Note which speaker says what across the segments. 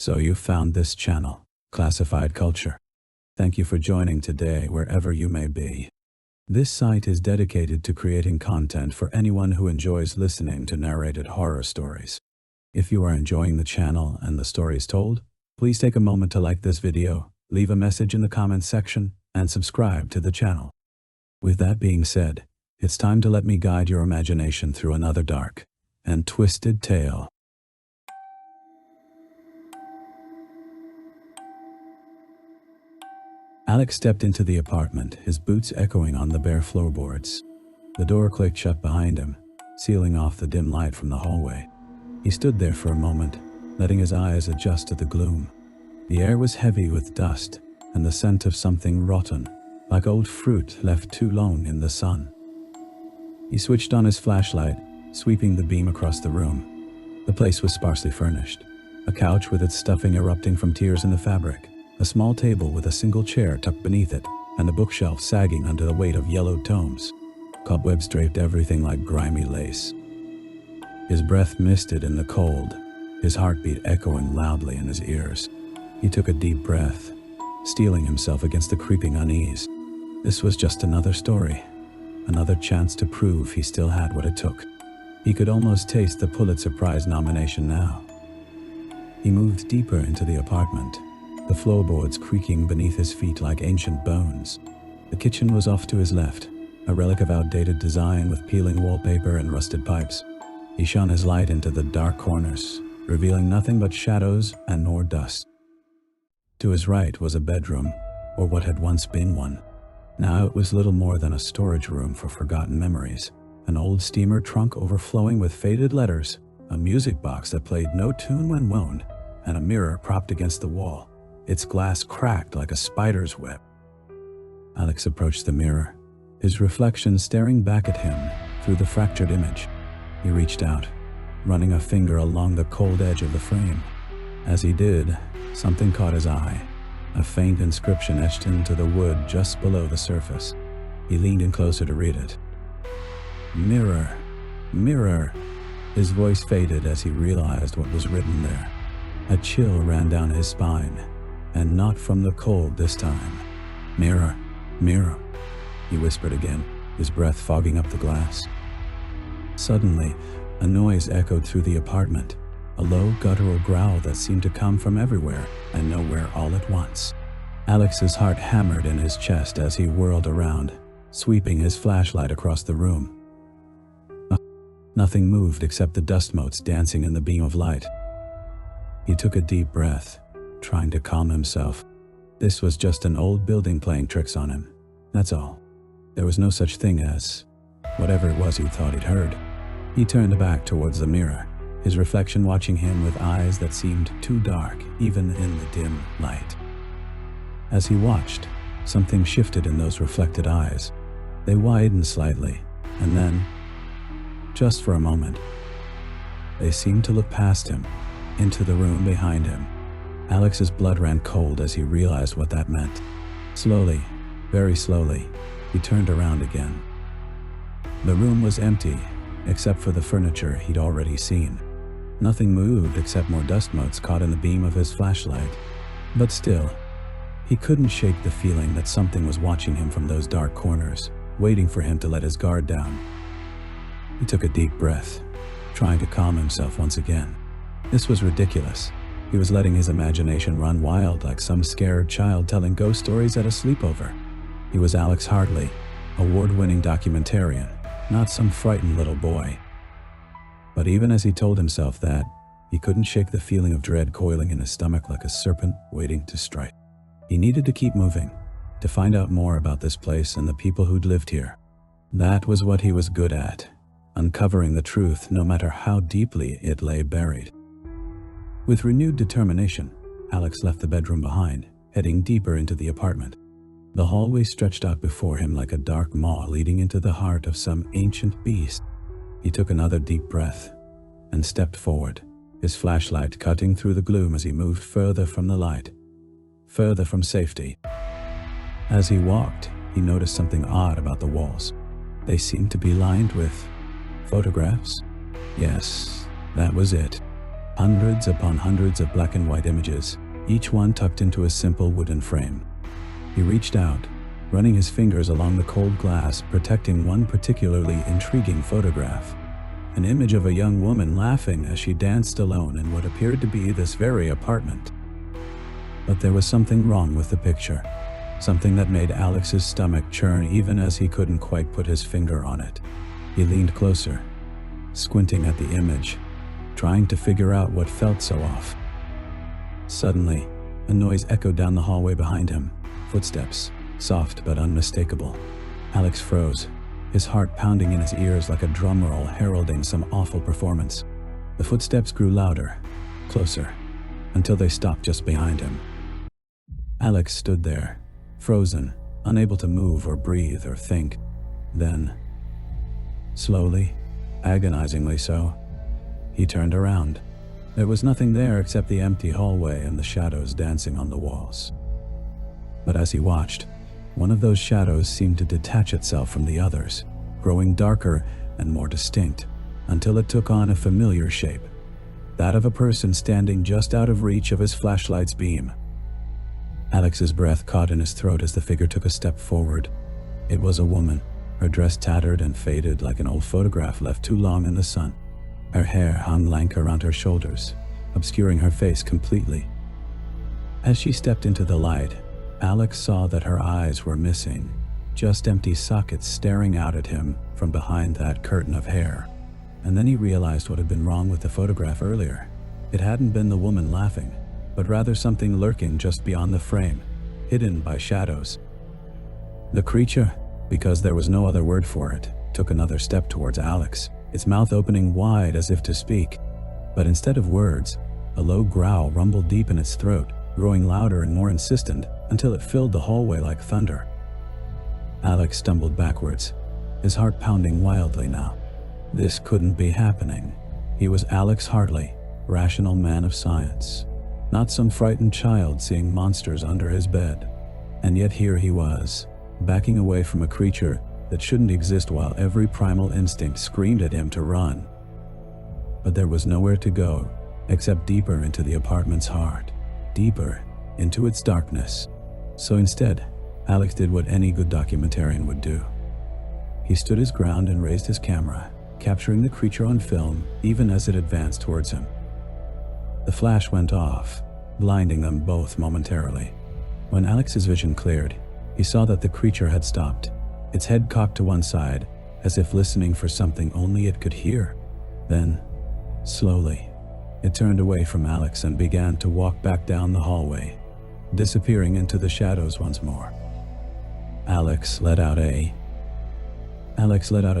Speaker 1: So you found this channel, Classified Culture. Thank you for joining today wherever you may be. This site is dedicated to creating content for anyone who enjoys listening to narrated horror stories. If you are enjoying the channel and the stories told, please take a moment to like this video, leave a message in the comments section, and subscribe to the channel. With that being said, it's time to let me guide your imagination through another dark and twisted tale. Alex stepped into the apartment, his boots echoing on the bare floorboards. The door clicked shut behind him, sealing off the dim light from the hallway. He stood there for a moment, letting his eyes adjust to the gloom. The air was heavy with dust and the scent of something rotten, like old fruit left too long in the sun. He switched on his flashlight, sweeping the beam across the room. The place was sparsely furnished. A couch with its stuffing erupting from tears in the fabric, a small table with a single chair tucked beneath it, and a bookshelf sagging under the weight of yellowed tomes. Cobwebs draped everything like grimy lace. His breath misted in the cold, his heartbeat echoing loudly in his ears. He took a deep breath, steeling himself against the creeping unease. This was just another story, another chance to prove he still had what it took. He could almost taste the Pulitzer Prize nomination now. He moved deeper into the apartment, the floorboards creaking beneath his feet like ancient bones. The kitchen was off to his left, a relic of outdated design with peeling wallpaper and rusted pipes. He shone his light into the dark corners, revealing nothing but shadows and more dust. To his right was a bedroom, or what had once been one. Now it was little more than a storage room for forgotten memories. An old steamer trunk overflowing with faded letters, a music box that played no tune when wound, and a mirror propped against the wall, its glass cracked like a spider's web. Alex approached the mirror, his reflection staring back at him through the fractured image. He reached out, running a finger along the cold edge of the frame. As he did, something caught his eye, a faint inscription etched into the wood just below the surface. He leaned in closer to read it. "Mirror, mirror." His voice faded as he realized what was written there. A chill ran down his spine, and not from the cold this time. "Mirror, mirror," he whispered again, his breath fogging up the glass. Suddenly, a noise echoed through the apartment, a low guttural growl that seemed to come from everywhere and nowhere all at once. Alex's heart hammered in his chest as he whirled around, sweeping his flashlight across the room. Nothing moved except the dust motes dancing in the beam of light. He took a deep breath, trying to calm himself. This was just an old building playing tricks on him, that's all. There was no such thing as whatever it was he thought he'd heard. He turned back towards the mirror, his reflection watching him with eyes that seemed too dark even in the dim light. As he watched, something shifted in those reflected eyes. They widened slightly, and then, just for a moment, they seemed to look past him, into the room behind him. Alex's blood ran cold as he realized what that meant. Slowly, very slowly, he turned around again. The room was empty, except for the furniture he'd already seen. Nothing moved except more dust motes caught in the beam of his flashlight. But still, he couldn't shake the feeling that something was watching him from those dark corners, waiting for him to let his guard down. He took a deep breath, trying to calm himself once again. This was ridiculous. He was letting his imagination run wild like some scared child telling ghost stories at a sleepover. He was Alex Hartley, award-winning documentarian, not some frightened little boy. But even as he told himself that, he couldn't shake the feeling of dread coiling in his stomach like a serpent waiting to strike. He needed to keep moving, to find out more about this place and the people who'd lived here. That was what he was good at, uncovering the truth no matter how deeply it lay buried. With renewed determination, Alex left the bedroom behind, heading deeper into the apartment. The hallway stretched out before him like a dark maw leading into the heart of some ancient beast. He took another deep breath and stepped forward, his flashlight cutting through the gloom as he moved further from the light, further from safety. As he walked, he noticed something odd about the walls. They seemed to be lined with photographs. Yes, that was it. Hundreds upon hundreds of black and white images, each one tucked into a simple wooden frame. He reached out, running his fingers along the cold glass, protecting one particularly intriguing photograph. An image of a young woman laughing as she danced alone in what appeared to be this very apartment. But there was something wrong with the picture, something that made Alex's stomach churn even as he couldn't quite put his finger on it. He leaned closer, squinting at the image, trying to figure out what felt so off. Suddenly, a noise echoed down the hallway behind him. Footsteps, soft but unmistakable. Alex froze, his heart pounding in his ears like a drum roll heralding some awful performance. The footsteps grew louder, closer, until they stopped just behind him. Alex stood there, frozen, unable to move or breathe or think. Then, slowly, agonizingly so, he turned around. There was nothing there except the empty hallway and the shadows dancing on the walls. But as he watched, one of those shadows seemed to detach itself from the others, growing darker and more distinct, until it took on a familiar shape, that of a person standing just out of reach of his flashlight's beam. Alex's breath caught in his throat as the figure took a step forward. It was a woman, her dress tattered and faded like an old photograph left too long in the sun. Her hair hung lank around her shoulders, obscuring her face completely. As she stepped into the light, Alex saw that her eyes were missing, just empty sockets staring out at him from behind that curtain of hair. And then he realized what had been wrong with the photograph earlier. It hadn't been the woman laughing, but rather something lurking just beyond the frame, hidden by shadows. The creature, because there was no other word for it, took another step towards Alex, its mouth opening wide as if to speak. But instead of words, a low growl rumbled deep in its throat, growing louder and more insistent until it filled the hallway like thunder. Alex stumbled backwards, his heart pounding wildly now. This couldn't be happening. He was Alex Hartley, rational man of science, not some frightened child seeing monsters under his bed. And yet here he was, backing away from a creature that shouldn't exist while every primal instinct screamed at him to run. But there was nowhere to go except deeper into the apartment's heart, deeper into its darkness. So instead, Alex did what any good documentarian would do. He stood his ground and raised his camera, capturing the creature on film even as it advanced towards him. The flash went off, blinding them both momentarily. When Alex's vision cleared, he saw that the creature had stopped, its head cocked to one side, as if listening for something only it could hear. Then, slowly, it turned away from Alex and began to walk back down the hallway, disappearing into the shadows once more. Alex let out a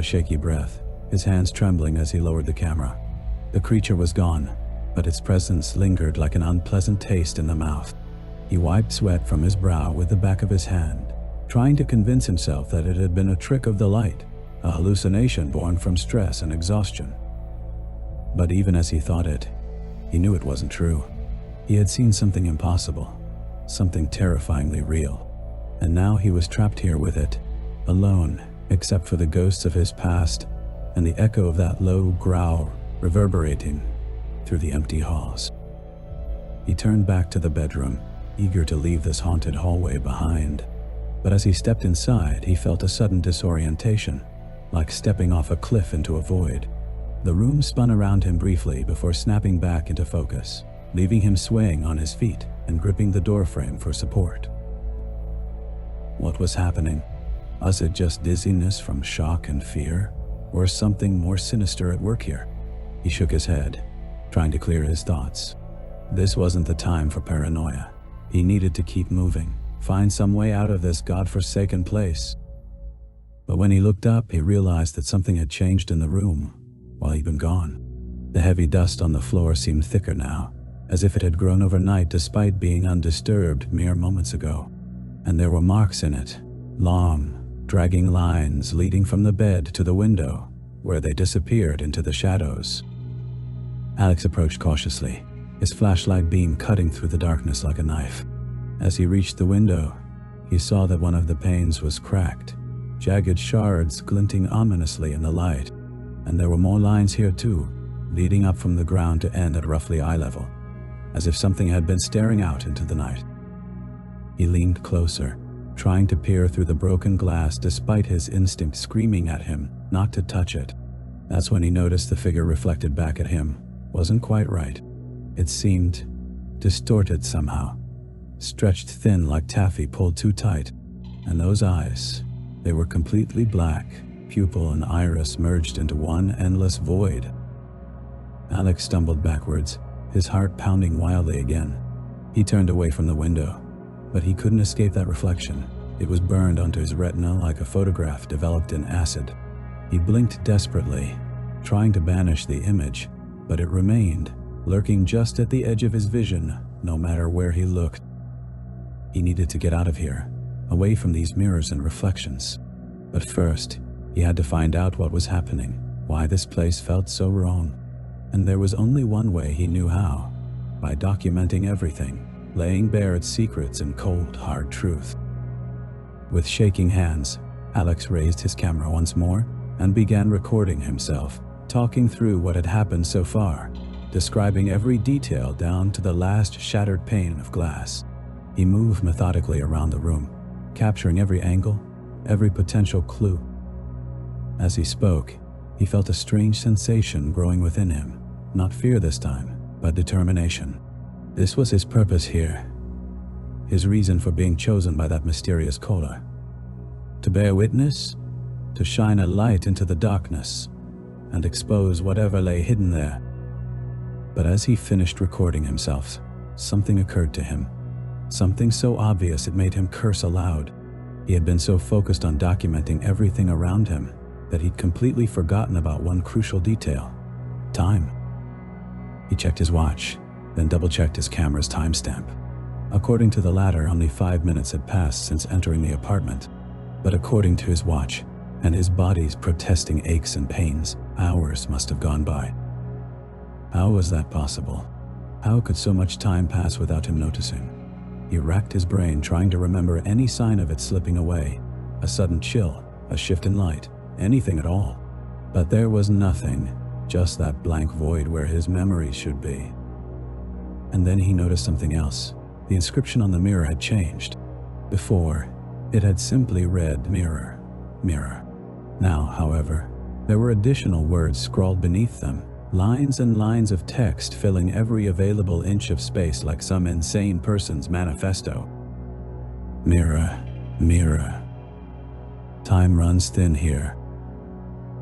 Speaker 1: shaky breath, his hands trembling as he lowered the camera. The creature was gone, but its presence lingered like an unpleasant taste in the mouth. He wiped sweat from his brow with the back of his hand, trying to convince himself that it had been a trick of the light, a hallucination born from stress and exhaustion. But even as he thought it, he knew it wasn't true. He had seen something impossible, something terrifyingly real. And now he was trapped here with it, alone, except for the ghosts of his past and the echo of that low growl reverberating through the empty halls. He turned back to the bedroom, eager to leave this haunted hallway behind. But as he stepped inside, he felt a sudden disorientation, like stepping off a cliff into a void. The room spun around him briefly before snapping back into focus, leaving him swaying on his feet and gripping the doorframe for support. What was happening? Was it just dizziness from shock and fear, or something more sinister at work here? He shook his head, trying to clear his thoughts. This wasn't the time for paranoia. He needed to keep moving, find some way out of this godforsaken place. But when he looked up, he realized that something had changed in the room while he'd been gone. The heavy dust on the floor seemed thicker now, as if it had grown overnight despite being undisturbed mere moments ago. And there were marks in it, long, dragging lines leading from the bed to the window, where they disappeared into the shadows. Alex approached cautiously, his flashlight beam cutting through the darkness like a knife. As he reached the window, he saw that one of the panes was cracked, jagged shards glinting ominously in the light. And there were more lines here too, leading up from the ground to end at roughly eye level, as if something had been staring out into the night. He leaned closer, trying to peer through the broken glass despite his instinct screaming at him not to touch it. That's when he noticed the figure reflected back at him wasn't quite right. It seemed distorted somehow, stretched thin like taffy pulled too tight, and those eyes, they were completely black, pupil and iris merged into one endless void. Alex stumbled backwards, his heart pounding wildly again. He turned away from the window, but he couldn't escape that reflection. It was burned onto his retina like a photograph developed in acid. He blinked desperately, trying to banish the image, but it remained, lurking just at the edge of his vision, no matter where he looked. He needed to get out of here, away from these mirrors and reflections. But first, he had to find out what was happening, why this place felt so wrong. And there was only one way he knew how: by documenting everything, laying bare its secrets and cold, hard truth. With shaking hands, Alex raised his camera once more and began recording himself, talking through what had happened so far, describing every detail down to the last shattered pane of glass. He moved methodically around the room, capturing every angle, every potential clue. As he spoke, he felt a strange sensation growing within him. Not fear this time, but determination. This was his purpose here, his reason for being chosen by that mysterious caller. To bear witness, to shine a light into the darkness, and expose whatever lay hidden there. But as he finished recording himself, something occurred to him. Something so obvious it made him curse aloud. He had been so focused on documenting everything around him that he'd completely forgotten about one crucial detail: time. He checked his watch, then double-checked his camera's timestamp. According to the latter, only 5 minutes had passed since entering the apartment. But according to his watch, and his body's protesting aches and pains, hours must have gone by. How was that possible? How could so much time pass without him noticing? He racked his brain trying to remember any sign of it slipping away, a sudden chill, a shift in light, anything at all. But there was nothing, just that blank void where his memories should be. And then he noticed something else. The inscription on the mirror had changed. Before, it had simply read "mirror, mirror." Now, however, there were additional words scrawled beneath them, lines and lines of text filling every available inch of space like some insane person's manifesto. Mirror, mirror. Time runs thin here.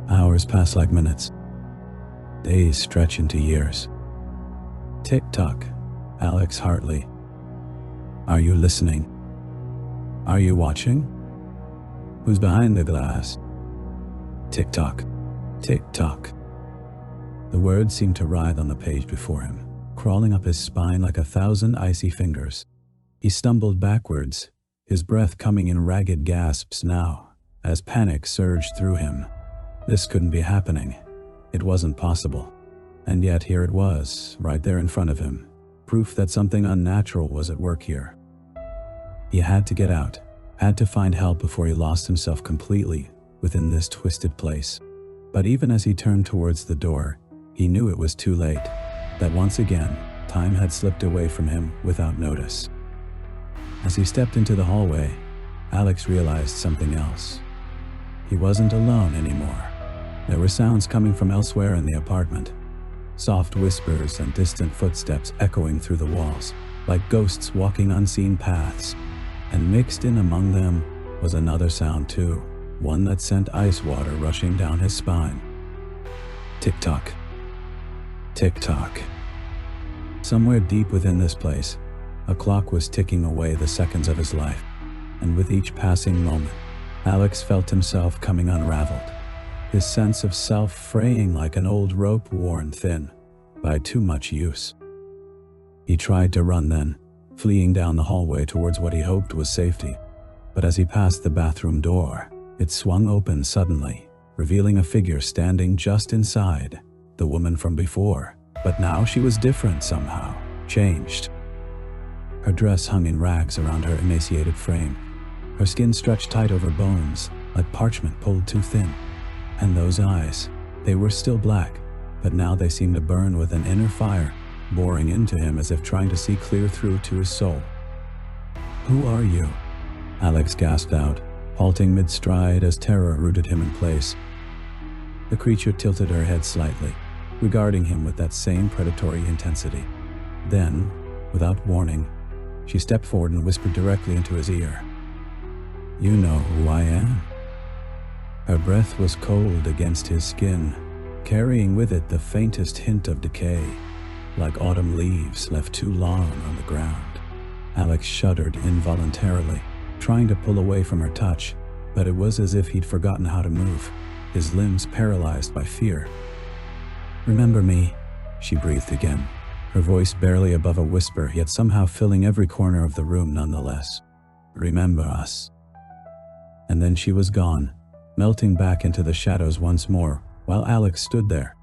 Speaker 1: Hours pass like minutes. Days stretch into years. Tick-tock, Alex Hartley. Are you listening? Are you watching? Who's behind the glass? Tick-tock, tick-tock. The words seemed to writhe on the page before him, crawling up his spine like 1,000 icy fingers. He stumbled backwards, his breath coming in ragged gasps now, as panic surged through him. This couldn't be happening. It wasn't possible. And yet here it was, right there in front of him, proof that something unnatural was at work here. He had to get out, had to find help before he lost himself completely within this twisted place. But even as he turned towards the door, he knew it was too late, that once again, time had slipped away from him without notice. As he stepped into the hallway, Alex realized something else. He wasn't alone anymore. There were sounds coming from elsewhere in the apartment. Soft whispers and distant footsteps echoing through the walls, like ghosts walking unseen paths. And mixed in among them was another sound too, one that sent ice water rushing down his spine. Tick-tock. Tick-tock. Somewhere deep within this place, a clock was ticking away the seconds of his life, and with each passing moment, Alex felt himself coming unraveled, his sense of self fraying like an old rope worn thin by too much use. He tried to run then, fleeing down the hallway towards what he hoped was safety. But as he passed the bathroom door, it swung open suddenly, revealing a figure standing just inside, the woman from before. But now she was different somehow, changed. Her dress hung in rags around her emaciated frame. Her skin stretched tight over bones, like parchment pulled too thin. And those eyes, they were still black, but now they seemed to burn with an inner fire, boring into him as if trying to see clear through to his soul. "Who are you?" Alex gasped out, halting mid-stride as terror rooted him in place. The creature tilted her head slightly, regarding him with that same predatory intensity. Then, without warning, she stepped forward and whispered directly into his ear. "You know who I am." Her breath was cold against his skin, carrying with it the faintest hint of decay, like autumn leaves left too long on the ground. Alex shuddered involuntarily, trying to pull away from her touch, but it was as if he'd forgotten how to move, his limbs paralyzed by fear. "Remember me," she breathed again, her voice barely above a whisper, yet somehow filling every corner of the room nonetheless. "Remember us." And then she was gone, melting back into the shadows once more, while Alex stood there.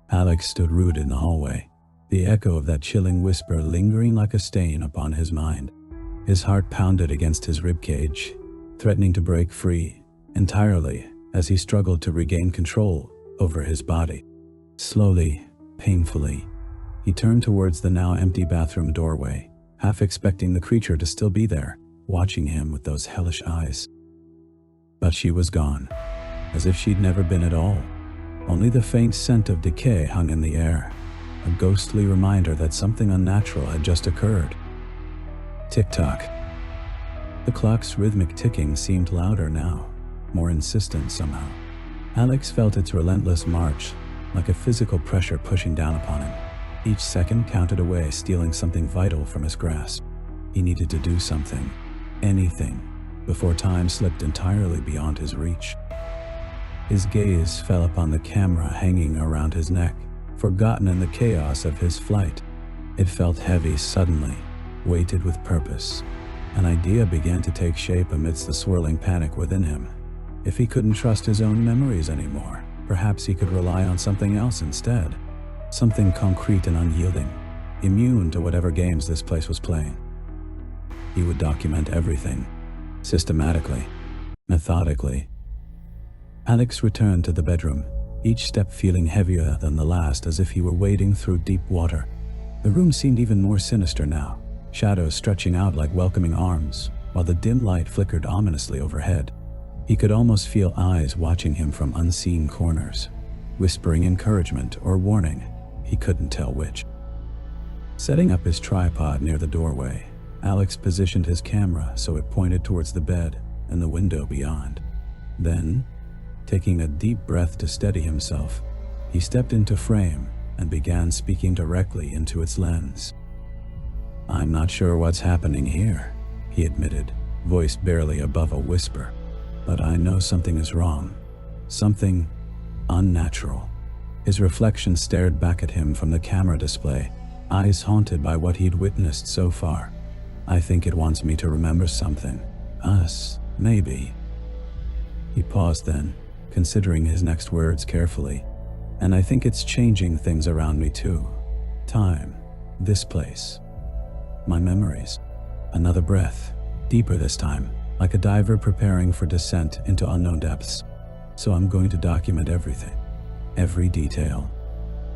Speaker 1: Alex stood rooted in the hallway, the echo of that chilling whisper lingering like a stain upon his mind. His heart pounded against his ribcage, threatening to break free entirely as he struggled to regain control over his body. Slowly, painfully, he turned towards the now empty bathroom doorway, half expecting the creature to still be there, watching him with those hellish eyes. But she was gone, as if she'd never been at all. Only the faint scent of decay hung in the air, a ghostly reminder that something unnatural had just occurred. Tick-tock. The clock's rhythmic ticking seemed louder now, more insistent somehow. Alex felt its relentless march, like a physical pressure pushing down upon him. Each second counted away, stealing something vital from his grasp. He needed to do something, anything, before time slipped entirely beyond his reach. His gaze fell upon the camera hanging around his neck, forgotten in the chaos of his flight. It felt heavy suddenly, weighted with purpose. An idea began to take shape amidst the swirling panic within him. If he couldn't trust his own memories anymore, perhaps he could rely on something else instead. Something concrete and unyielding, immune to whatever games this place was playing. He would document everything, systematically, methodically. Alex returned to the bedroom, each step feeling heavier than the last, as if he were wading through deep water. The room seemed even more sinister now, shadows stretching out like welcoming arms, while the dim light flickered ominously overhead. He could almost feel eyes watching him from unseen corners, whispering encouragement or warning, he couldn't tell which. Setting up his tripod near the doorway, Alex positioned his camera so it pointed towards the bed and the window beyond. Then, taking a deep breath to steady himself, he stepped into frame and began speaking directly into its lens. "I'm not sure what's happening here," he admitted, voice barely above a whisper. "But I know something is wrong. Something unnatural." His reflection stared back at him from the camera display, eyes haunted by what he'd witnessed so far. "I think it wants me to remember something. Us, maybe." He paused then, considering his next words carefully. "And I think it's changing things around me too. Time, this place, my memories." Another breath, deeper this time, like a diver preparing for descent into unknown depths. "So I'm going to document everything, every detail.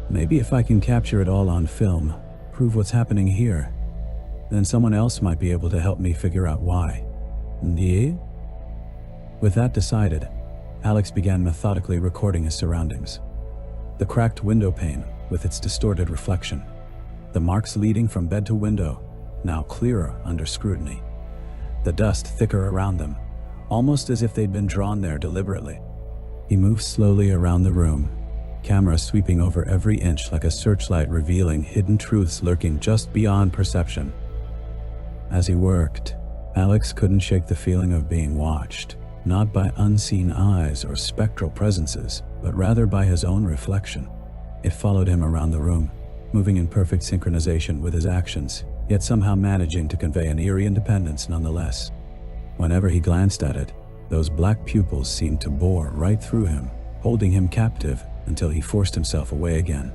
Speaker 1: Maybe if I can capture it all on film, prove what's happening here, then someone else might be able to help me figure out why." Yeah? With that decided, Alex began methodically recording his surroundings. The cracked window pane with its distorted reflection, the marks leading from bed to window, now clearer under scrutiny, the dust thicker around them, almost as if they'd been drawn there deliberately. He moved slowly around the room, camera sweeping over every inch like a searchlight revealing hidden truths lurking just beyond perception. As he worked, Alex couldn't shake the feeling of being watched, not by unseen eyes or spectral presences, but rather by his own reflection. It followed him around the room, moving in perfect synchronization with his actions, yet somehow managing to convey an eerie independence nonetheless. Whenever he glanced at it, those black pupils seemed to bore right through him, holding him captive until he forced himself away again.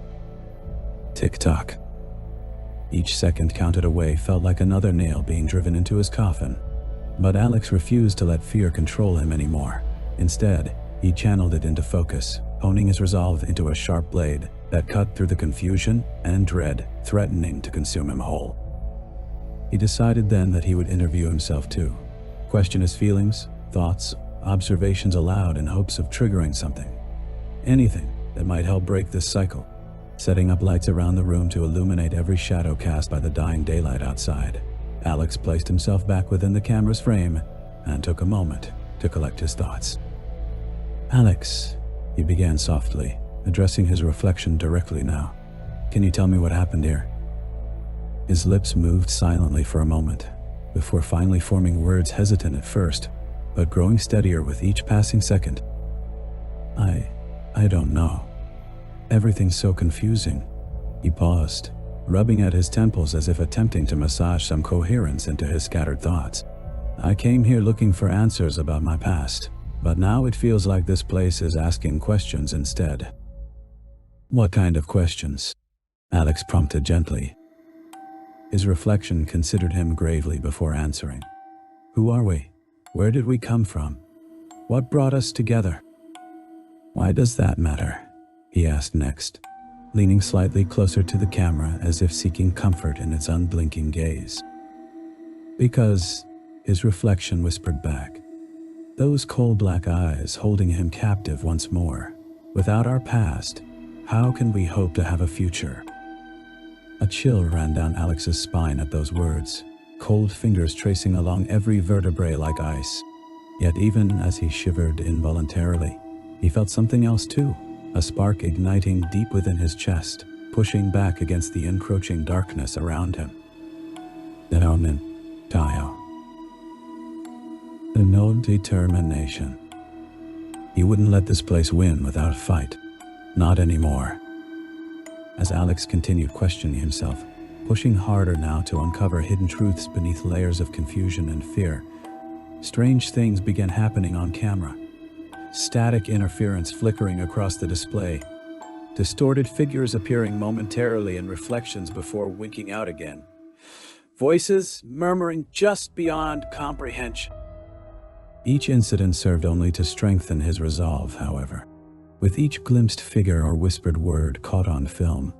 Speaker 1: Tick-tock. Each second counted away felt like another nail being driven into his coffin. But Alex refused to let fear control him anymore. Instead, he channeled it into focus, honing his resolve into a sharp blade that cut through the confusion and dread, threatening to consume him whole. He decided then that he would interview himself too, question his feelings, thoughts, observations aloud in hopes of triggering something. Anything that might help break this cycle. Setting up lights around the room to illuminate every shadow cast by the dying daylight outside, Alex placed himself back within the camera's frame and took a moment to collect his thoughts. "Alex," he began softly, addressing his reflection directly now. "Can you tell me what happened here?" His lips moved silently for a moment, before finally forming words hesitant at first, but growing steadier with each passing second. I don't know. Everything's so confusing." He paused, rubbing at his temples as if attempting to massage some coherence into his scattered thoughts. "I came here looking for answers about my past, but now it feels like this place is asking questions instead." "What kind of questions?" Alex prompted gently. His reflection considered him gravely before answering. "Who are we? Where did we come from? What brought us together?" "Why does that matter?" he asked next, leaning slightly closer to the camera as if seeking comfort in its unblinking gaze. "Because," his reflection whispered back, those cold black eyes holding him captive once more. "Without our past, how can we hope to have a future?" A chill ran down Alex's spine at those words, cold fingers tracing along every vertebrae like ice. Yet even as he shivered involuntarily, he felt something else too, a spark igniting deep within his chest, pushing back against the encroaching darkness around him. "Determin, Tayo." The no determination. He wouldn't let this place win without a fight. Not anymore. As Alex continued questioning himself, pushing harder now to uncover hidden truths beneath layers of confusion and fear, strange things began happening on camera. Static interference flickering across the display, distorted figures appearing momentarily in reflections before winking out again, voices murmuring just beyond comprehension. Each incident served only to strengthen his resolve, however. With each glimpsed figure or whispered word caught on film,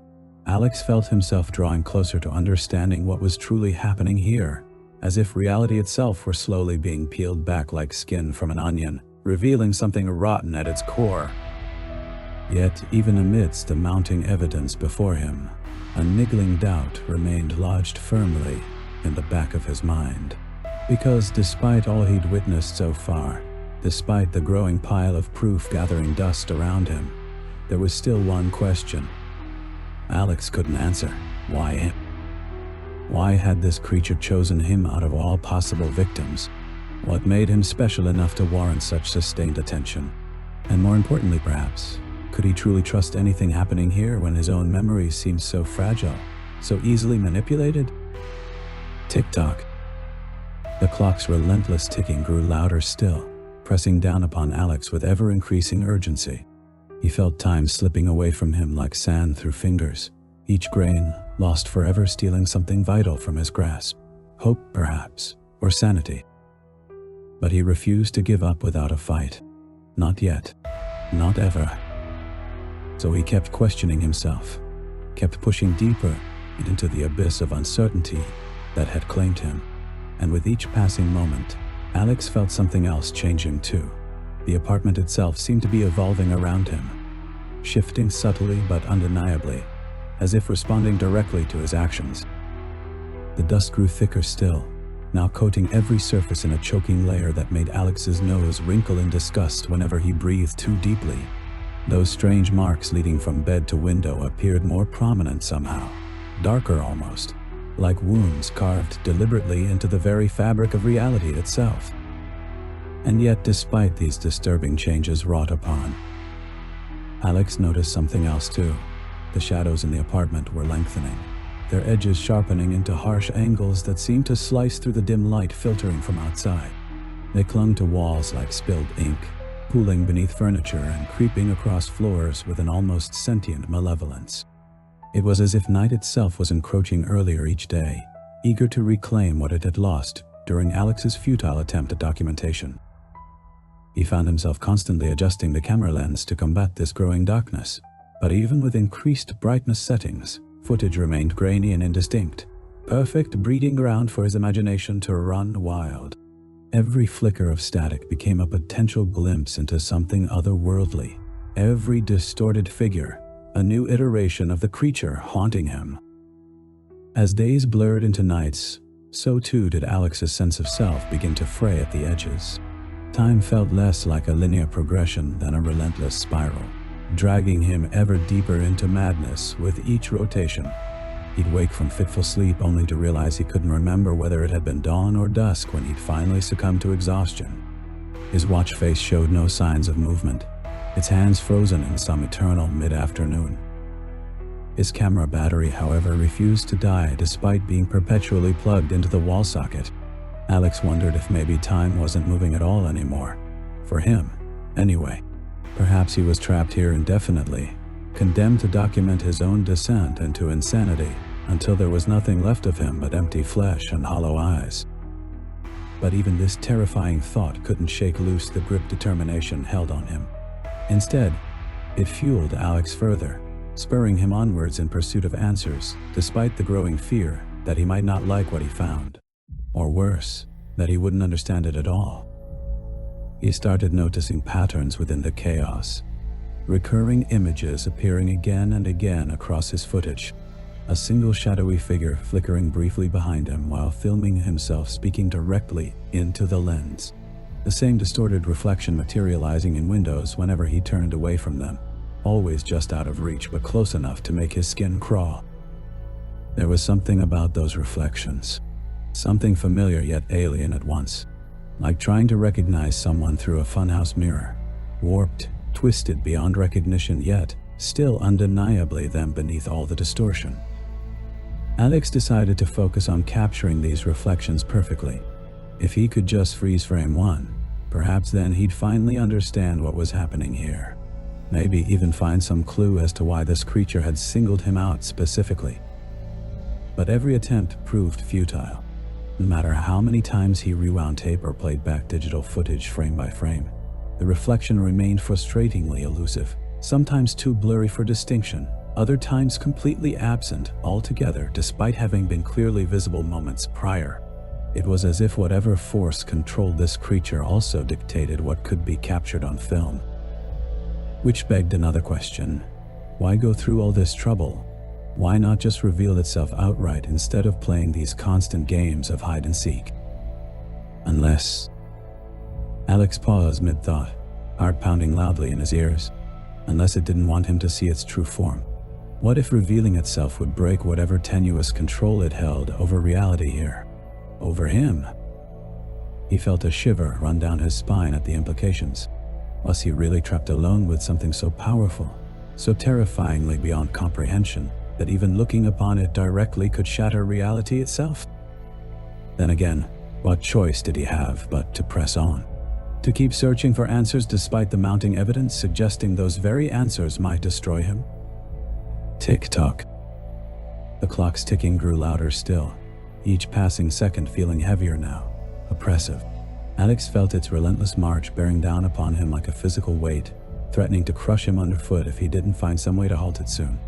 Speaker 1: Alex felt himself drawing closer to understanding what was truly happening here, as if reality itself were slowly being peeled back like skin from an onion, revealing something rotten at its core. Yet, even amidst the mounting evidence before him, a niggling doubt remained lodged firmly in the back of his mind. Because despite all he'd witnessed so far, despite the growing pile of proof gathering dust around him, there was still one question Alex couldn't answer. Why him? Why had this creature chosen him out of all possible victims? What made him special enough to warrant such sustained attention? And more importantly, perhaps, could he truly trust anything happening here when his own memories seemed so fragile, so easily manipulated? Tick-tock. The clock's relentless ticking grew louder still, pressing down upon Alex with ever-increasing urgency. He felt time slipping away from him like sand through fingers, each grain lost forever, stealing something vital from his grasp. Hope, perhaps, or sanity. But he refused to give up without a fight. Not yet. Not ever. So he kept questioning himself, kept pushing deeper into the abyss of uncertainty that had claimed him. And with each passing moment, Alex felt something else changing too. The apartment itself seemed to be evolving around him, shifting subtly but undeniably, as if responding directly to his actions. The dust grew thicker still, now coating every surface in a choking layer that made Alex's nose wrinkle in disgust whenever he breathed too deeply. Those strange marks leading from bed to window appeared more prominent somehow, darker almost, like wounds carved deliberately into the very fabric of reality itself. And yet, despite these disturbing changes wrought upon, Alex noticed something else too. The shadows in the apartment were lengthening, their edges sharpening into harsh angles that seemed to slice through the dim light filtering from outside. They clung to walls like spilled ink, pooling beneath furniture and creeping across floors with an almost sentient malevolence. It was as if night itself was encroaching earlier each day, eager to reclaim what it had lost during Alex's futile attempt at documentation. He found himself constantly adjusting the camera lens to combat this growing darkness. But even with increased brightness settings, footage remained grainy and indistinct. Perfect breeding ground for his imagination to run wild. Every flicker of static became a potential glimpse into something otherworldly. Every distorted figure, a new iteration of the creature haunting him. As days blurred into nights, so too did Alex's sense of self begin to fray at the edges. Time felt less like a linear progression than a relentless spiral, dragging him ever deeper into madness with each rotation. He'd wake from fitful sleep only to realize he couldn't remember whether it had been dawn or dusk when he'd finally succumbed to exhaustion. His watch face showed no signs of movement, its hands frozen in some eternal mid-afternoon. His camera battery, however, refused to die despite being perpetually plugged into the wall socket. Alex wondered if maybe time wasn't moving at all anymore. For him, anyway. Perhaps he was trapped here indefinitely, condemned to document his own descent into insanity until there was nothing left of him but empty flesh and hollow eyes. But even this terrifying thought couldn't shake loose the grip determination held on him. Instead, it fueled Alex further, spurring him onwards in pursuit of answers, despite the growing fear that he might not like what he found. Or worse, that he wouldn't understand it at all. He started noticing patterns within the chaos, recurring images appearing again and again across his footage, a single shadowy figure flickering briefly behind him while filming himself speaking directly into the lens, the same distorted reflection materializing in windows whenever he turned away from them, always just out of reach but close enough to make his skin crawl. There was something about those reflections, something familiar yet alien at once, like trying to recognize someone through a funhouse mirror, warped, twisted beyond recognition yet still undeniably them beneath all the distortion. Alex decided to focus on capturing these reflections perfectly. If he could just freeze frame one, perhaps then he'd finally understand what was happening here. Maybe even find some clue as to why this creature had singled him out specifically. But every attempt proved futile. No matter how many times he rewound tape or played back digital footage frame by frame, the reflection remained frustratingly elusive, sometimes too blurry for distinction, other times completely absent altogether despite having been clearly visible moments prior. It was as if whatever force controlled this creature also dictated what could be captured on film. Which begged another question. Why go through all this trouble? Why not just reveal itself outright instead of playing these constant games of hide and seek? Unless... Alex paused mid-thought, heart pounding loudly in his ears. Unless it didn't want him to see its true form. What if revealing itself would break whatever tenuous control it held over reality here? Over him? He felt a shiver run down his spine at the implications. Was he really trapped alone with something so powerful, so terrifyingly beyond comprehension, that even looking upon it directly could shatter reality itself? Then again, what choice did he have but to press on? To keep searching for answers despite the mounting evidence suggesting those very answers might destroy him? Tick-tock. The clock's ticking grew louder still, each passing second feeling heavier now, oppressive. Alex felt its relentless march bearing down upon him like a physical weight, threatening to crush him underfoot if he didn't find some way to halt it soon.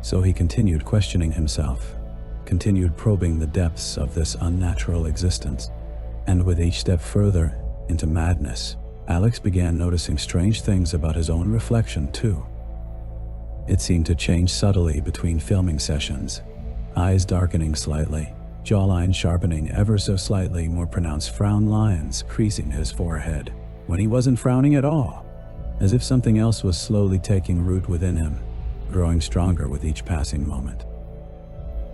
Speaker 1: So he continued questioning himself, continued probing the depths of this unnatural existence. And with each step further into madness, Alex began noticing strange things about his own reflection too. It seemed to change subtly between filming sessions, eyes darkening slightly, jawline sharpening ever so slightly, more pronounced frown lines creasing his forehead, when he wasn't frowning at all, as if something else was slowly taking root within him, growing stronger with each passing moment.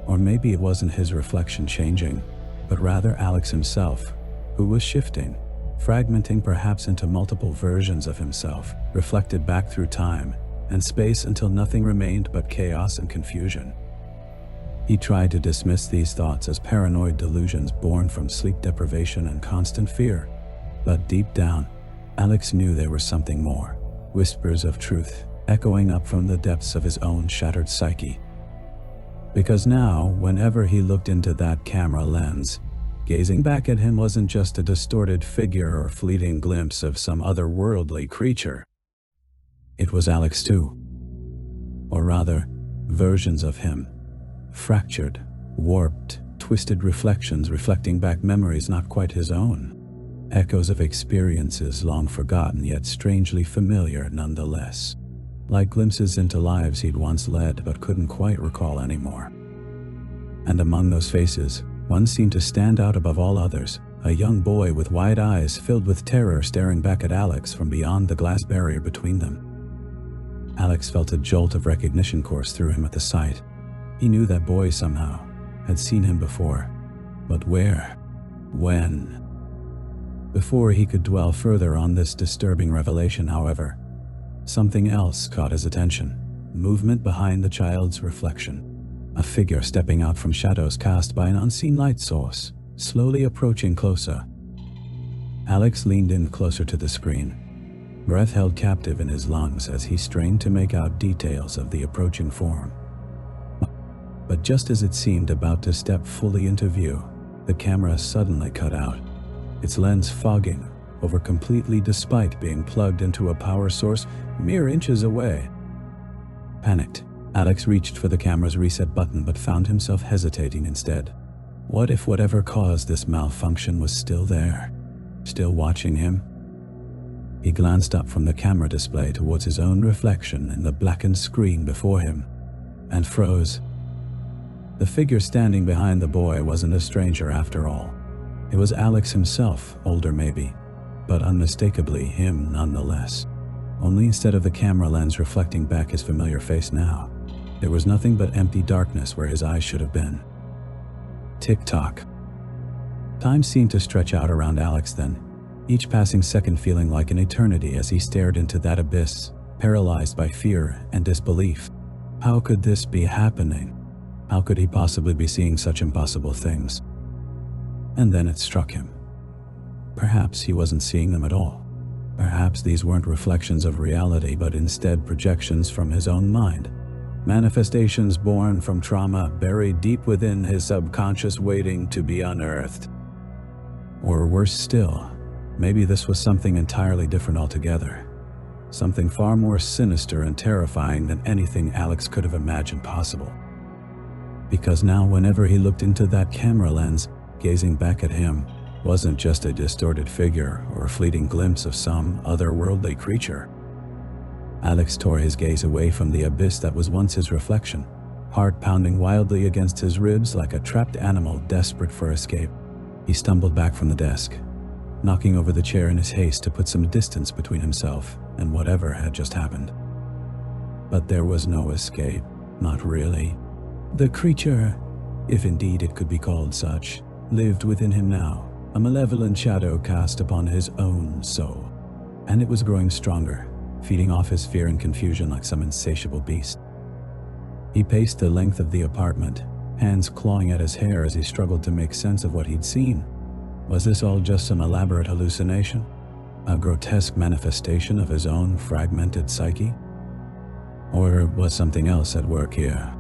Speaker 1: Or maybe it wasn't his reflection changing, but rather Alex himself, who was shifting, fragmenting perhaps into multiple versions of himself, reflected back through time and space until nothing remained but chaos and confusion. He tried to dismiss these thoughts as paranoid delusions born from sleep deprivation and constant fear, but deep down, Alex knew there was something more, whispers of truth echoing up from the depths of his own shattered psyche. Because now, whenever he looked into that camera lens, Gazing back at him wasn't just a distorted figure or fleeting glimpse of some otherworldly creature. It was Alex too. Or rather, versions of him. Fractured, warped, twisted reflections reflecting back memories not quite his own. Echoes of experiences long forgotten yet strangely familiar nonetheless. Like glimpses into lives he'd once led but couldn't quite recall anymore. And among those faces, one seemed to stand out above all others, a young boy with wide eyes filled with terror staring back at Alex from beyond the glass barrier between them. Alex felt a jolt of recognition course through him at the sight. He knew that boy somehow, had seen him before. But where? When? Before he could dwell further on this disturbing revelation, however, something else caught his attention. Movement behind the child's reflection. A figure stepping out from shadows cast by an unseen light source, slowly approaching closer. Alex leaned in closer to the screen, breath held captive in his lungs as he strained to make out details of the approaching form. But just as it seemed about to step fully into view, the camera suddenly cut out, its lens fogging over completely despite being plugged into a power source mere inches away. Panicked, Alex reached for the camera's reset button but found himself hesitating instead. What if whatever caused this malfunction was still there, still watching him? He glanced up from the camera display towards his own reflection in the blackened screen before him, and froze. The figure standing behind the boy wasn't a stranger after all. It was Alex himself, older maybe, but unmistakably him nonetheless. Only instead of the camera lens reflecting back his familiar face now, there was nothing but empty darkness where his eyes should have been. Tick-tock. Time seemed to stretch out around Alex then, each passing second feeling like an eternity as he stared into that abyss, paralyzed by fear and disbelief. How could this be happening? How could he possibly be seeing such impossible things? And then it struck him. Perhaps he wasn't seeing them at all. Perhaps these weren't reflections of reality but instead projections from his own mind. Manifestations born from trauma buried deep within his subconscious waiting to be unearthed. Or worse still, maybe this was something entirely different altogether. Something far more sinister and terrifying than anything Alex could have imagined possible. Because now whenever he looked into that camera lens, gazing back at him wasn't just a distorted figure or a fleeting glimpse of some otherworldly creature. Alex tore his gaze away from the abyss that was once his reflection, heart pounding wildly against his ribs like a trapped animal desperate for escape. He stumbled back from the desk, knocking over the chair in his haste to put some distance between himself and whatever had just happened. But there was no escape, not really. The creature, if indeed it could be called such, lived within him now, a malevolent shadow cast upon his own soul. And it was growing stronger, feeding off his fear and confusion like some insatiable beast. He paced the length of the apartment, hands clawing at his hair as he struggled to make sense of what he'd seen. Was this all just some elaborate hallucination? A grotesque manifestation of his own fragmented psyche? Or was something else at work here?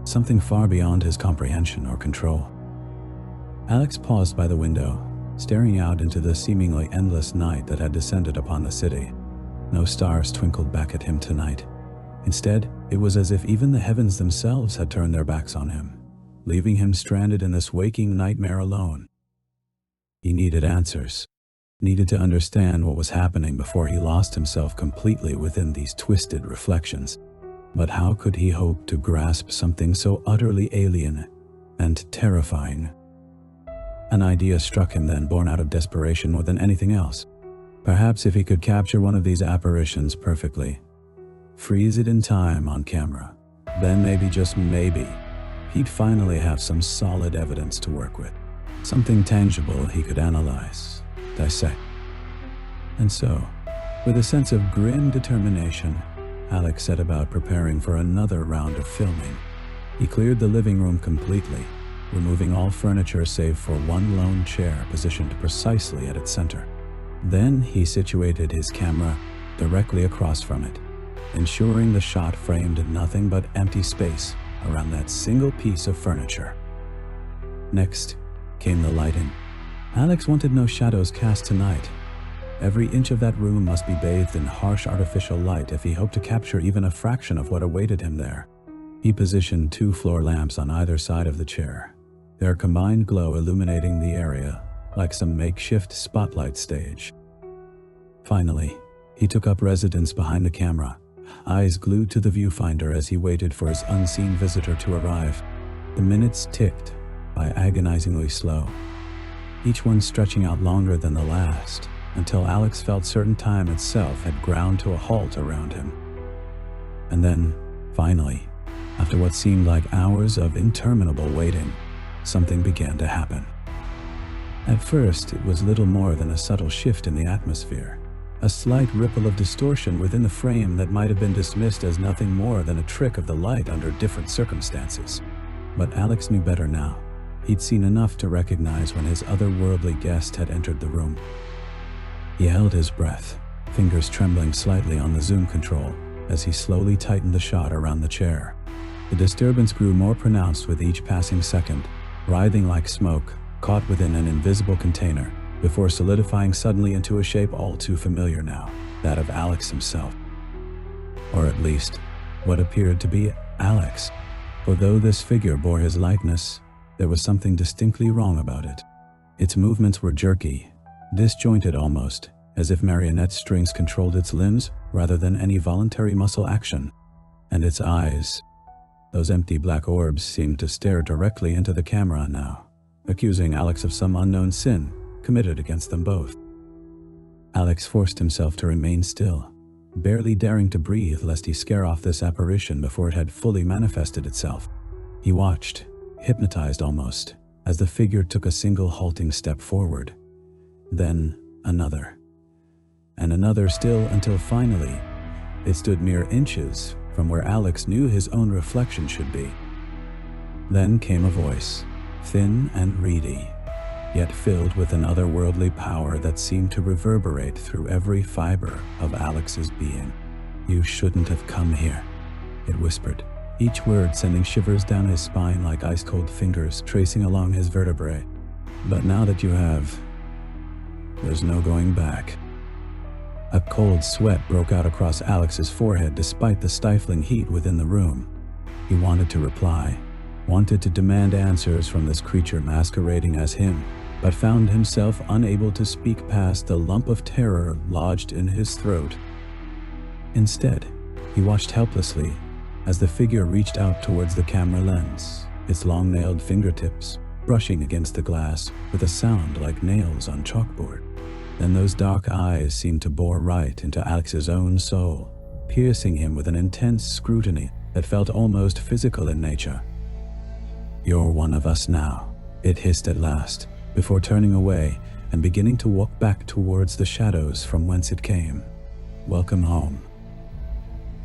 Speaker 1: Something far beyond his comprehension or control? Alex paused by the window, staring out into the seemingly endless night that had descended upon the city. No stars twinkled back at him tonight. Instead, it was as if even the heavens themselves had turned their backs on him, leaving him stranded in this waking nightmare alone. He needed answers, needed to understand what was happening before he lost himself completely within these twisted reflections. But how could he hope to grasp something so utterly alien and terrifying? An idea struck him then, born out of desperation more than anything else. Perhaps if he could capture one of these apparitions perfectly, freeze it in time on camera, then maybe, just maybe, he'd finally have some solid evidence to work with. Something tangible he could analyze, dissect. And so, with a sense of grim determination, Alex set about preparing for another round of filming. He cleared the living room completely, removing all furniture save for one lone chair positioned precisely at its center. Then he situated his camera directly across from it, ensuring the shot framed nothing but empty space around that single piece of furniture. Next came the lighting. Alex wanted no shadows cast tonight. Every inch of that room must be bathed in harsh artificial light if he hoped to capture even a fraction of what awaited him there. He positioned 2 floor lamps on either side of the chair, their combined glow illuminating the area like some makeshift spotlight stage. Finally, he took up residence behind the camera, eyes glued to the viewfinder as he waited for his unseen visitor to arrive. The minutes ticked by agonizingly slow, each one stretching out longer than the last, until Alex felt certain time itself had ground to a halt around him. And then, finally, after what seemed like hours of interminable waiting, something began to happen. At first, it was little more than a subtle shift in the atmosphere, a slight ripple of distortion within the frame that might have been dismissed as nothing more than a trick of the light under different circumstances. But Alex knew better now. He'd seen enough to recognize when his otherworldly guest had entered the room. He held his breath, fingers trembling slightly on the zoom control as he slowly tightened the shot around the chair. The disturbance grew more pronounced with each passing second, writhing like smoke caught within an invisible container, before solidifying suddenly into a shape all too familiar now, that of Alex himself. Or at least, what appeared to be Alex. For though this figure bore his likeness, there was something distinctly wrong about it. Its movements were jerky, disjointed almost, as if marionette strings controlled its limbs rather than any voluntary muscle action. And its eyes, those empty black orbs, seemed to stare directly into the camera now, accusing Alex of some unknown sin committed against them both. Alex forced himself to remain still, barely daring to breathe lest he scare off this apparition before it had fully manifested itself. He watched, hypnotized almost, as the figure took a single halting step forward. Then another. And another still, until finally, it stood mere inches from where Alex knew his own reflection should be. Then came a voice, thin and reedy, yet filled with an otherworldly power that seemed to reverberate through every fiber of Alex's being. "You shouldn't have come here," it whispered, each word sending shivers down his spine like ice-cold fingers tracing along his vertebrae. "But now that you have, there's no going back." A cold sweat broke out across Alex's forehead despite the stifling heat within the room. He wanted to reply, wanted to demand answers from this creature masquerading as him, but found himself unable to speak past the lump of terror lodged in his throat. Instead, he watched helplessly as the figure reached out towards the camera lens, its long-nailed fingertips brushing against the glass with a sound like nails on chalkboard. Then those dark eyes seemed to bore right into Alex's own soul, piercing him with an intense scrutiny that felt almost physical in nature. "You're one of us now," it hissed at last, before turning away and beginning to walk back towards the shadows from whence it came. "Welcome home."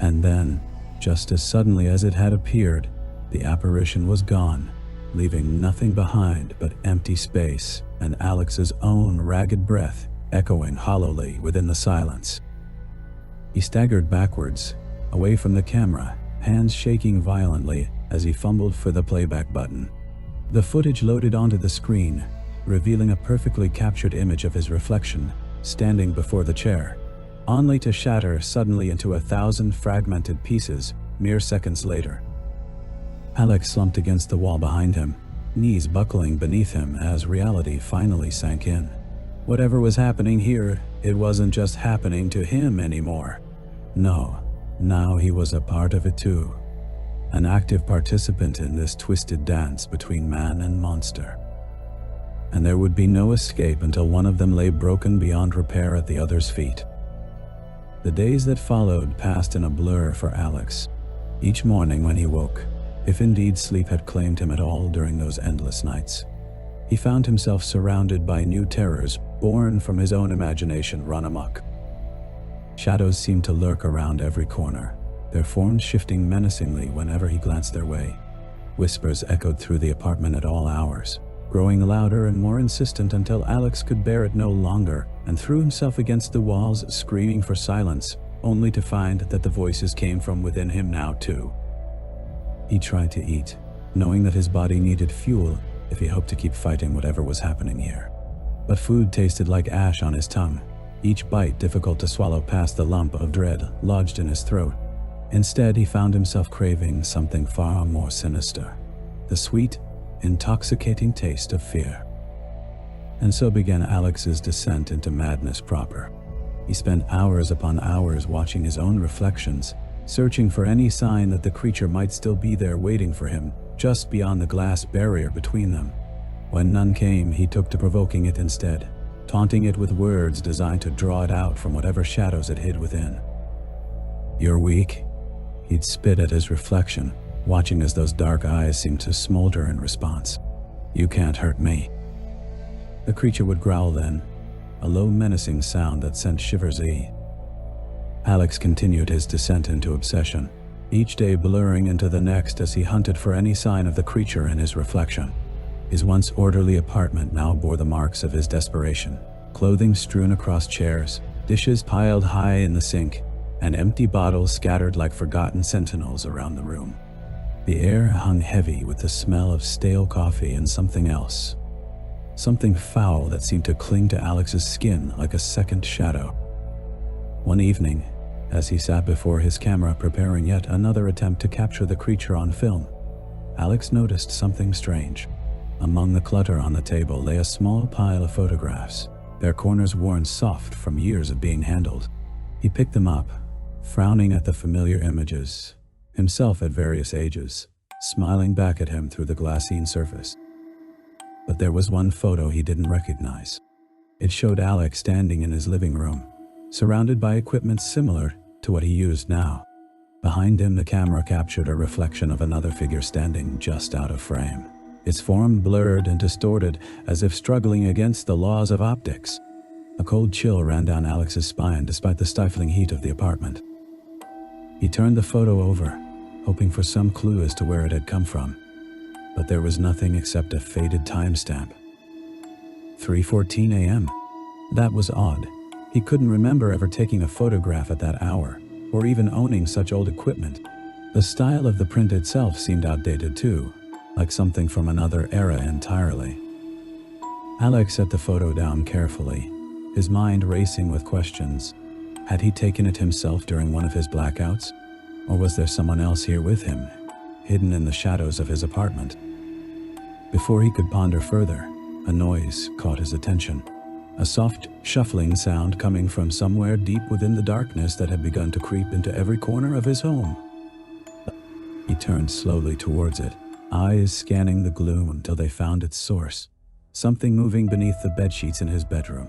Speaker 1: And then, just as suddenly as it had appeared, the apparition was gone, leaving nothing behind but empty space and Alex's own ragged breath echoing hollowly within the silence. He staggered backwards, away from the camera, hands shaking violently as he fumbled for the playback button. The footage loaded onto the screen, revealing a perfectly captured image of his reflection, standing before the chair, only to shatter suddenly into 1,000 fragmented pieces mere seconds later. Alex slumped against the wall behind him, knees buckling beneath him as reality finally sank in. Whatever was happening here, it wasn't just happening to him anymore. No, now he was a part of it too. An active participant in this twisted dance between man and monster. And there would be no escape until one of them lay broken beyond repair at the other's feet. The days that followed passed in a blur for Alex. Each morning when he woke, if indeed sleep had claimed him at all during those endless nights, he found himself surrounded by new terrors born from his own imagination run amok. Shadows seemed to lurk around every corner, their forms shifting menacingly whenever he glanced their way. Whispers echoed through the apartment at all hours, growing louder and more insistent until Alex could bear it no longer and threw himself against the walls, screaming for silence, only to find that the voices came from within him now too. He tried to eat, knowing that his body needed fuel if he hoped to keep fighting whatever was happening here. But food tasted like ash on his tongue, each bite difficult to swallow past the lump of dread lodged in his throat. Instead, he found himself craving something far more sinister, the sweet, intoxicating taste of fear. And so began Alex's descent into madness proper. He spent hours upon hours watching his own reflections, searching for any sign that the creature might still be there waiting for him, just beyond the glass barrier between them. When none came, he took to provoking it instead, taunting it with words designed to draw it out from whatever shadows it hid within. "You're weak," he'd spit at his reflection, watching as those dark eyes seemed to smolder in response. "You can't hurt me." The creature would growl then, a low menacing sound that sent shivers. Alex continued his descent into obsession, each day blurring into the next as he hunted for any sign of the creature in his reflection. His once orderly apartment now bore the marks of his desperation, clothing strewn across chairs, dishes piled high in the sink, and empty bottles scattered like forgotten sentinels around the room. The air hung heavy with the smell of stale coffee and something else. Something foul that seemed to cling to Alex's skin like a second shadow. One evening, as he sat before his camera preparing yet another attempt to capture the creature on film, Alex noticed something strange. Among the clutter on the table lay a small pile of photographs, their corners worn soft from years of being handled. He picked them up, frowning at the familiar images, himself at various ages, smiling back at him through the glassine surface. But there was one photo he didn't recognize. It showed Alex standing in his living room, surrounded by equipment similar to what he used now. Behind him, the camera captured a reflection of another figure standing just out of frame, its form blurred and distorted as if struggling against the laws of optics. A cold chill ran down Alex's spine despite the stifling heat of the apartment. He turned the photo over, hoping for some clue as to where it had come from. But there was nothing except a faded timestamp. 3:14 a.m. That was odd. He couldn't remember ever taking a photograph at that hour, or even owning such old equipment. The style of the print itself seemed outdated too, like something from another era entirely. Alex set the photo down carefully, his mind racing with questions. Had he taken it himself during one of his blackouts? Or was there someone else here with him, hidden in the shadows of his apartment? Before he could ponder further, a noise caught his attention. A soft, shuffling sound coming from somewhere deep within the darkness that had begun to creep into every corner of his home. He turned slowly towards it, eyes scanning the gloom until they found its source, something moving beneath the bedsheets in his bedroom.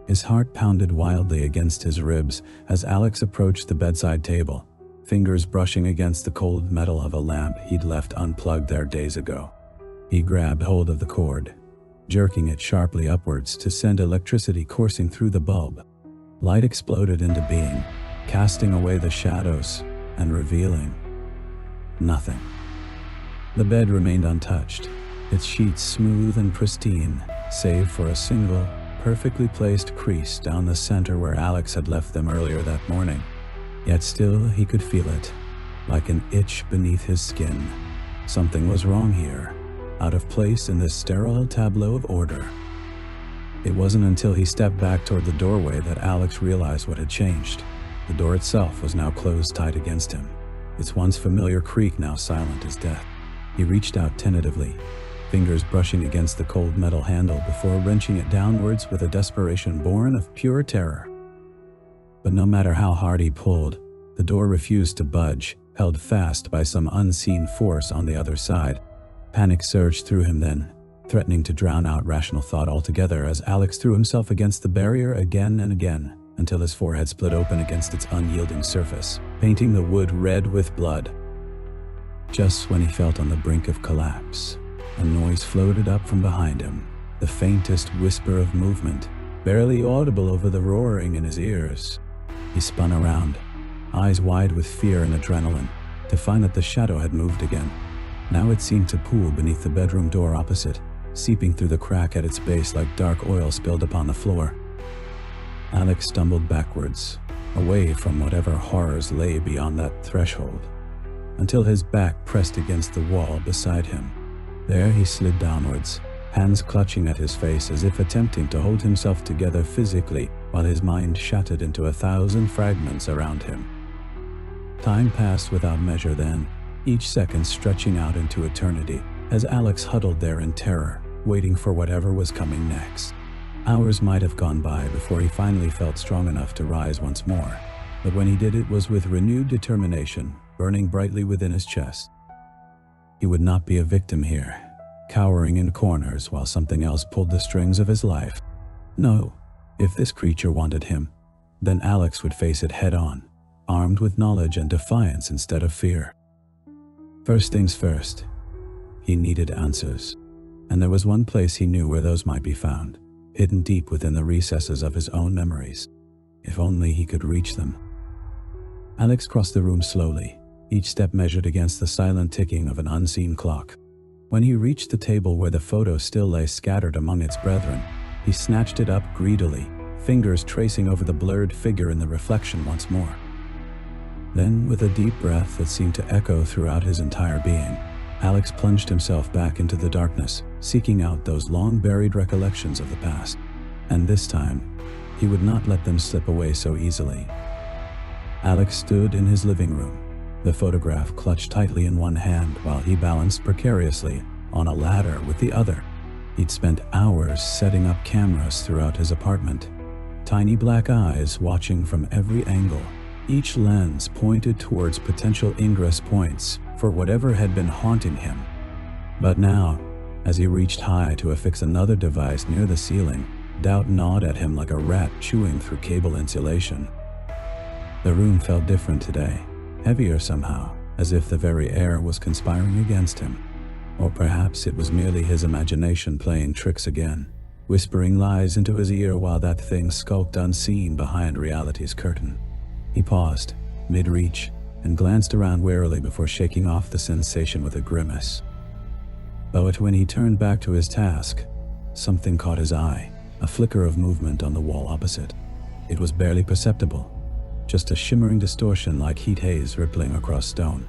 Speaker 1: His heart pounded wildly against his ribs as Alex approached the bedside table, fingers brushing against the cold metal of a lamp he'd left unplugged there days ago. He grabbed hold of the cord, jerking it sharply upwards to send electricity coursing through the bulb. Light exploded into being, casting away the shadows and revealing nothing. The bed remained untouched, its sheets smooth and pristine, save for a single, perfectly placed crease down the center where Alex had left them earlier that morning. Yet still he could feel it, like an itch beneath his skin. Something was wrong here, out of place in this sterile tableau of order. It wasn't until he stepped back toward the doorway that Alex realized what had changed. The door itself was now closed tight against him, its once familiar creak now silent as death. He reached out tentatively, fingers brushing against the cold metal handle before wrenching it downwards with a desperation born of pure terror. But no matter how hard he pulled, the door refused to budge, held fast by some unseen force on the other side. Panic surged through him then, threatening to drown out rational thought altogether as Alex threw himself against the barrier again and again, until his forehead split open against its unyielding surface, painting the wood red with blood. Just when he felt on the brink of collapse, a noise floated up from behind him, the faintest whisper of movement, barely audible over the roaring in his ears. He spun around, eyes wide with fear and adrenaline, to find that the shadow had moved again. Now it seemed to pool beneath the bedroom door opposite, seeping through the crack at its base like dark oil spilled upon the floor. Alex stumbled backwards, away from whatever horrors lay beyond that threshold, until his back pressed against the wall beside him. There he slid downwards, hands clutching at his face as if attempting to hold himself together physically while his mind shattered into 1,000 fragments around him. Time passed without measure then, each second stretching out into eternity, as Alex huddled there in terror, waiting for whatever was coming next. Hours might have gone by before he finally felt strong enough to rise once more, but when he did, it was with renewed determination, burning brightly within his chest. He would not be a victim here, cowering in corners while something else pulled the strings of his life. No, if this creature wanted him, then Alex would face it head-on, armed with knowledge and defiance instead of fear. First things first, he needed answers, and there was one place he knew where those might be found, hidden deep within the recesses of his own memories. If only he could reach them. Alex crossed the room slowly, each step measured against the silent ticking of an unseen clock. When he reached the table where the photo still lay scattered among its brethren, he snatched it up greedily, fingers tracing over the blurred figure in the reflection once more. Then, with a deep breath that seemed to echo throughout his entire being, Alex plunged himself back into the darkness, seeking out those long-buried recollections of the past. And this time, he would not let them slip away so easily. Alex stood in his living room, the photograph clutched tightly in one hand while he balanced precariously on a ladder with the other. He'd spent hours setting up cameras throughout his apartment, tiny black eyes watching from every angle, each lens pointed towards potential ingress points for whatever had been haunting him. But now, as he reached high to affix another device near the ceiling, doubt gnawed at him like a rat chewing through cable insulation. The room felt different today, heavier somehow, as if the very air was conspiring against him. Or perhaps it was merely his imagination playing tricks again, whispering lies into his ear while that thing skulked unseen behind reality's curtain. He paused, mid-reach, and glanced around warily before shaking off the sensation with a grimace. But when he turned back to his task, something caught his eye, a flicker of movement on the wall opposite. It was barely perceptible, just a shimmering distortion like heat haze rippling across stone.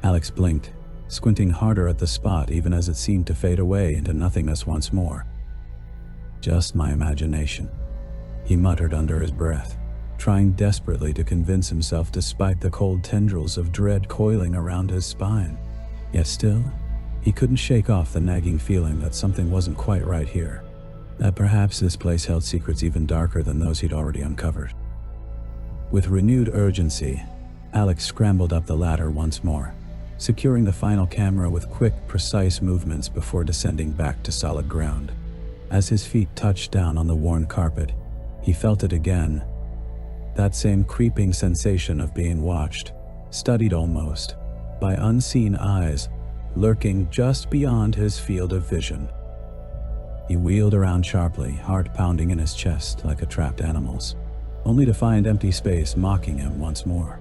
Speaker 1: Alex blinked, squinting harder at the spot even as it seemed to fade away into nothingness once more. Just my imagination, he muttered under his breath, trying desperately to convince himself despite the cold tendrils of dread coiling around his spine. Yet still, he couldn't shake off the nagging feeling that something wasn't quite right here, that perhaps this place held secrets even darker than those he'd already uncovered. With renewed urgency, Alex scrambled up the ladder once more, securing the final camera with quick, precise movements before descending back to solid ground. As his feet touched down on the worn carpet, he felt it again, that same creeping sensation of being watched, studied almost, by unseen eyes lurking just beyond his field of vision. He wheeled around sharply, heart pounding in his chest like a trapped animal's, only to find empty space mocking him once more.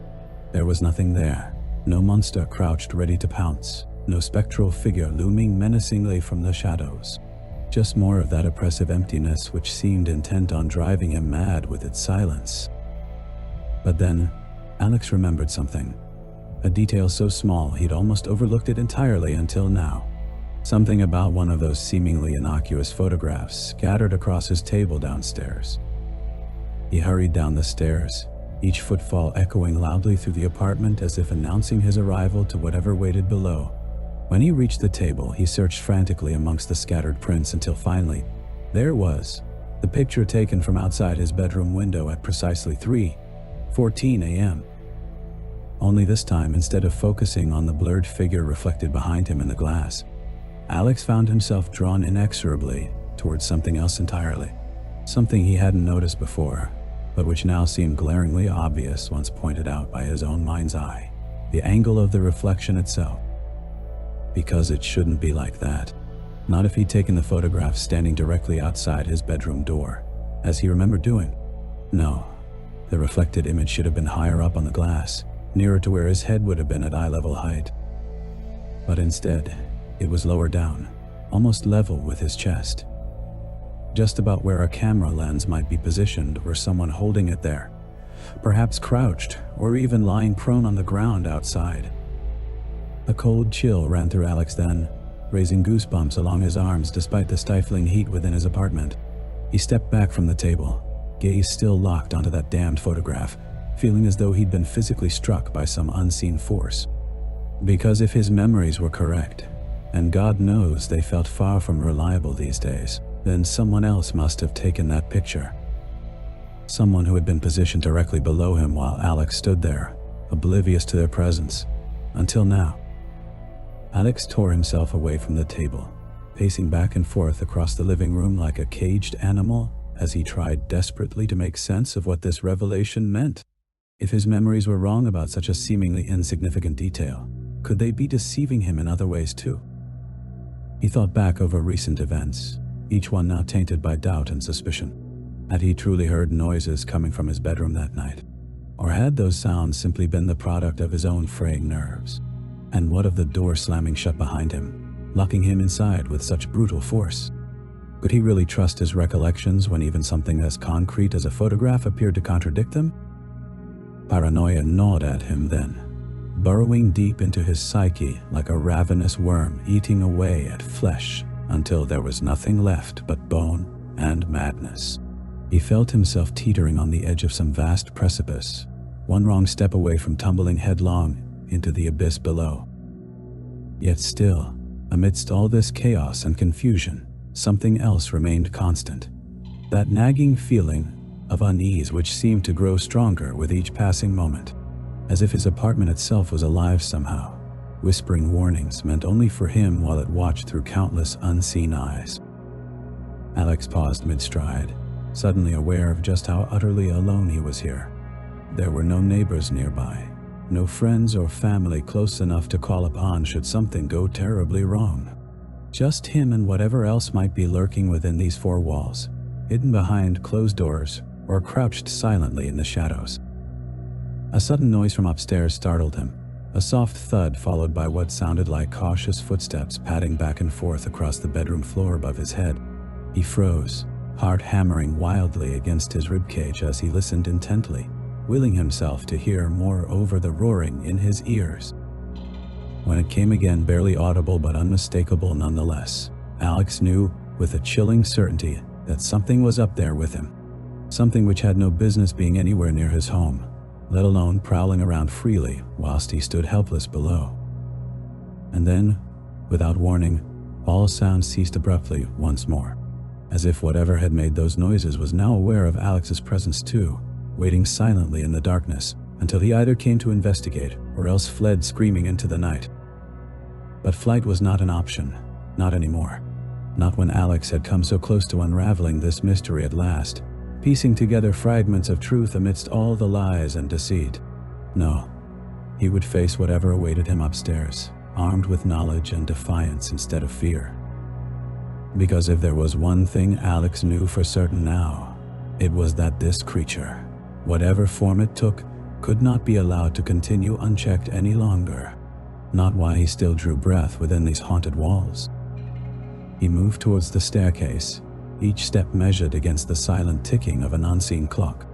Speaker 1: There was nothing there, no monster crouched ready to pounce, no spectral figure looming menacingly from the shadows. Just more of that oppressive emptiness which seemed intent on driving him mad with its silence. But then, Alex remembered something, a detail so small he'd almost overlooked it entirely until now. Something about one of those seemingly innocuous photographs scattered across his table downstairs. He hurried down the stairs, each footfall echoing loudly through the apartment as if announcing his arrival to whatever waited below. When he reached the table, he searched frantically amongst the scattered prints until finally, there it was, the picture taken from outside his bedroom window at precisely 3:14 a.m. Only this time, instead of focusing on the blurred figure reflected behind him in the glass, Alex found himself drawn inexorably towards something else entirely. Something he hadn't noticed before, but which now seemed glaringly obvious once pointed out by his own mind's eye. The angle of the reflection itself. Because it shouldn't be like that. Not if he'd taken the photograph standing directly outside his bedroom door, as he remembered doing. No, the reflected image should have been higher up on the glass, nearer to where his head would have been at eye-level height. But instead, it was lower down, almost level with his chest. Just about where a camera lens might be positioned or someone holding it there, perhaps crouched or even lying prone on the ground outside. A cold chill ran through Alex then, raising goosebumps along his arms despite the stifling heat within his apartment. He stepped back from the table, gaze still locked onto that damned photograph, feeling as though he'd been physically struck by some unseen force. Because if his memories were correct, and God knows they felt far from reliable these days, then someone else must have taken that picture. Someone who had been positioned directly below him while Alex stood there, oblivious to their presence, until now. Alex tore himself away from the table, pacing back and forth across the living room like a caged animal as he tried desperately to make sense of what this revelation meant. If his memories were wrong about such a seemingly insignificant detail, could they be deceiving him in other ways too? He thought back over recent events, each one now tainted by doubt and suspicion. Had he truly heard noises coming from his bedroom that night? Or had those sounds simply been the product of his own fraying nerves? And what of the door slamming shut behind him, locking him inside with such brutal force? Could he really trust his recollections when even something as concrete as a photograph appeared to contradict them? Paranoia gnawed at him then, burrowing deep into his psyche like a ravenous worm eating away at flesh until there was nothing left but bone and madness. He felt himself teetering on the edge of some vast precipice, one wrong step away from tumbling headlong into the abyss below. Yet still, amidst all this chaos and confusion, something else remained constant. That nagging feeling of unease which seemed to grow stronger with each passing moment, as if his apartment itself was alive somehow, whispering warnings meant only for him while it watched through countless unseen eyes. Alex paused mid-stride, suddenly aware of just how utterly alone he was here. There were no neighbors nearby, no friends or family close enough to call upon should something go terribly wrong. Just him and whatever else might be lurking within these four walls, hidden behind closed doors or crouched silently in the shadows. A sudden noise from upstairs startled him, a soft thud followed by what sounded like cautious footsteps padding back and forth across the bedroom floor above his head. He froze, heart hammering wildly against his ribcage as he listened intently, willing himself to hear more over the roaring in his ears. When it came again, barely audible but unmistakable nonetheless, Alex knew with a chilling certainty that something was up there with him. Something which had no business being anywhere near his home, let alone prowling around freely whilst he stood helpless below. And then, without warning, all sound ceased abruptly once more, as if whatever had made those noises was now aware of Alex's presence too, waiting silently in the darkness until he either came to investigate or else fled screaming into the night. But flight was not an option, not anymore. Not when Alex had come so close to unraveling this mystery at last, piecing together fragments of truth amidst all the lies and deceit. No, he would face whatever awaited him upstairs, armed with knowledge and defiance instead of fear. Because if there was one thing Alex knew for certain now, it was that this creature, whatever form it took, could not be allowed to continue unchecked any longer. Not while he still drew breath within these haunted walls. He moved towards the staircase, each step measured against the silent ticking of an unseen clock.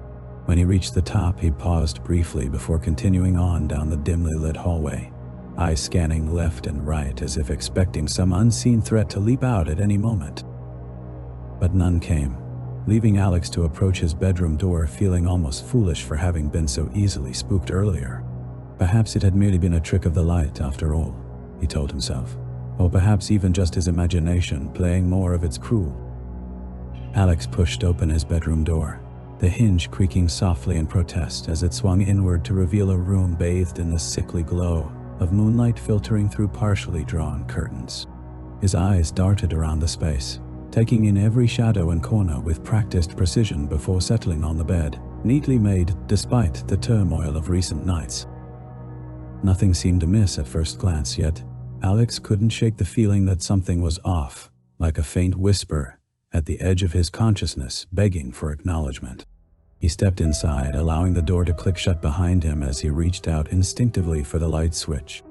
Speaker 1: When he reached the top, he paused briefly before continuing on down the dimly lit hallway, eyes scanning left and right as if expecting some unseen threat to leap out at any moment. But none came, leaving Alex to approach his bedroom door feeling almost foolish for having been so easily spooked earlier. Perhaps it had merely been a trick of the light after all, he told himself, or perhaps even just his imagination playing more of its cruel. Alex pushed open his bedroom door, the hinge creaking softly in protest as it swung inward to reveal a room bathed in the sickly glow of moonlight filtering through partially drawn curtains. His eyes darted around the space, taking in every shadow and corner with practiced precision before settling on the bed, neatly made despite the turmoil of recent nights. Nothing seemed amiss at first glance, yet Alex couldn't shake the feeling that something was off, like a faint whisper at the edge of his consciousness begging for acknowledgement. He stepped inside, allowing the door to click shut behind him as he reached out instinctively for the light switch.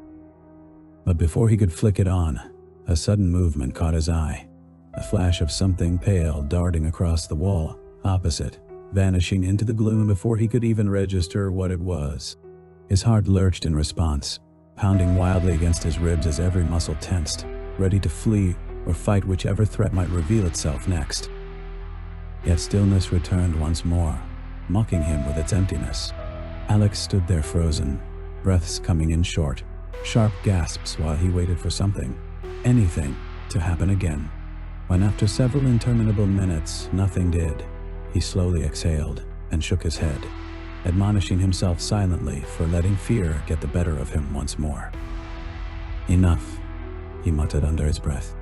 Speaker 1: But before he could flick it on, a sudden movement caught his eye, a flash of something pale darting across the wall opposite, vanishing into the gloom before he could even register what it was. His heart lurched in response, pounding wildly against his ribs as every muscle tensed, ready to flee or fight whichever threat might reveal itself next. Yet stillness returned once more, mocking him with its emptiness. Alex stood there frozen, breaths coming in short, sharp gasps while he waited for something, anything, to happen again. When after several interminable minutes nothing did, he slowly exhaled and shook his head, admonishing himself silently for letting fear get the better of him once more. "Enough," he muttered under his breath,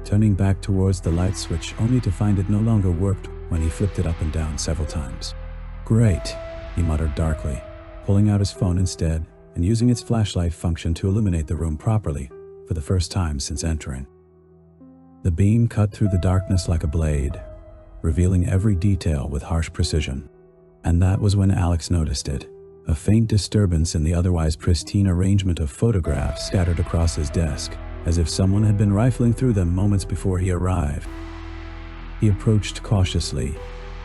Speaker 1: turning back towards the light switch only to find it no longer worked when he flipped it up and down several times. "Great," he muttered darkly, pulling out his phone instead and using its flashlight function to illuminate the room properly for the first time since entering. The beam cut through the darkness like a blade, revealing every detail with harsh precision. And that was when Alex noticed it, a faint disturbance in the otherwise pristine arrangement of photographs scattered across his desk, as if someone had been rifling through them moments before he arrived. He approached cautiously,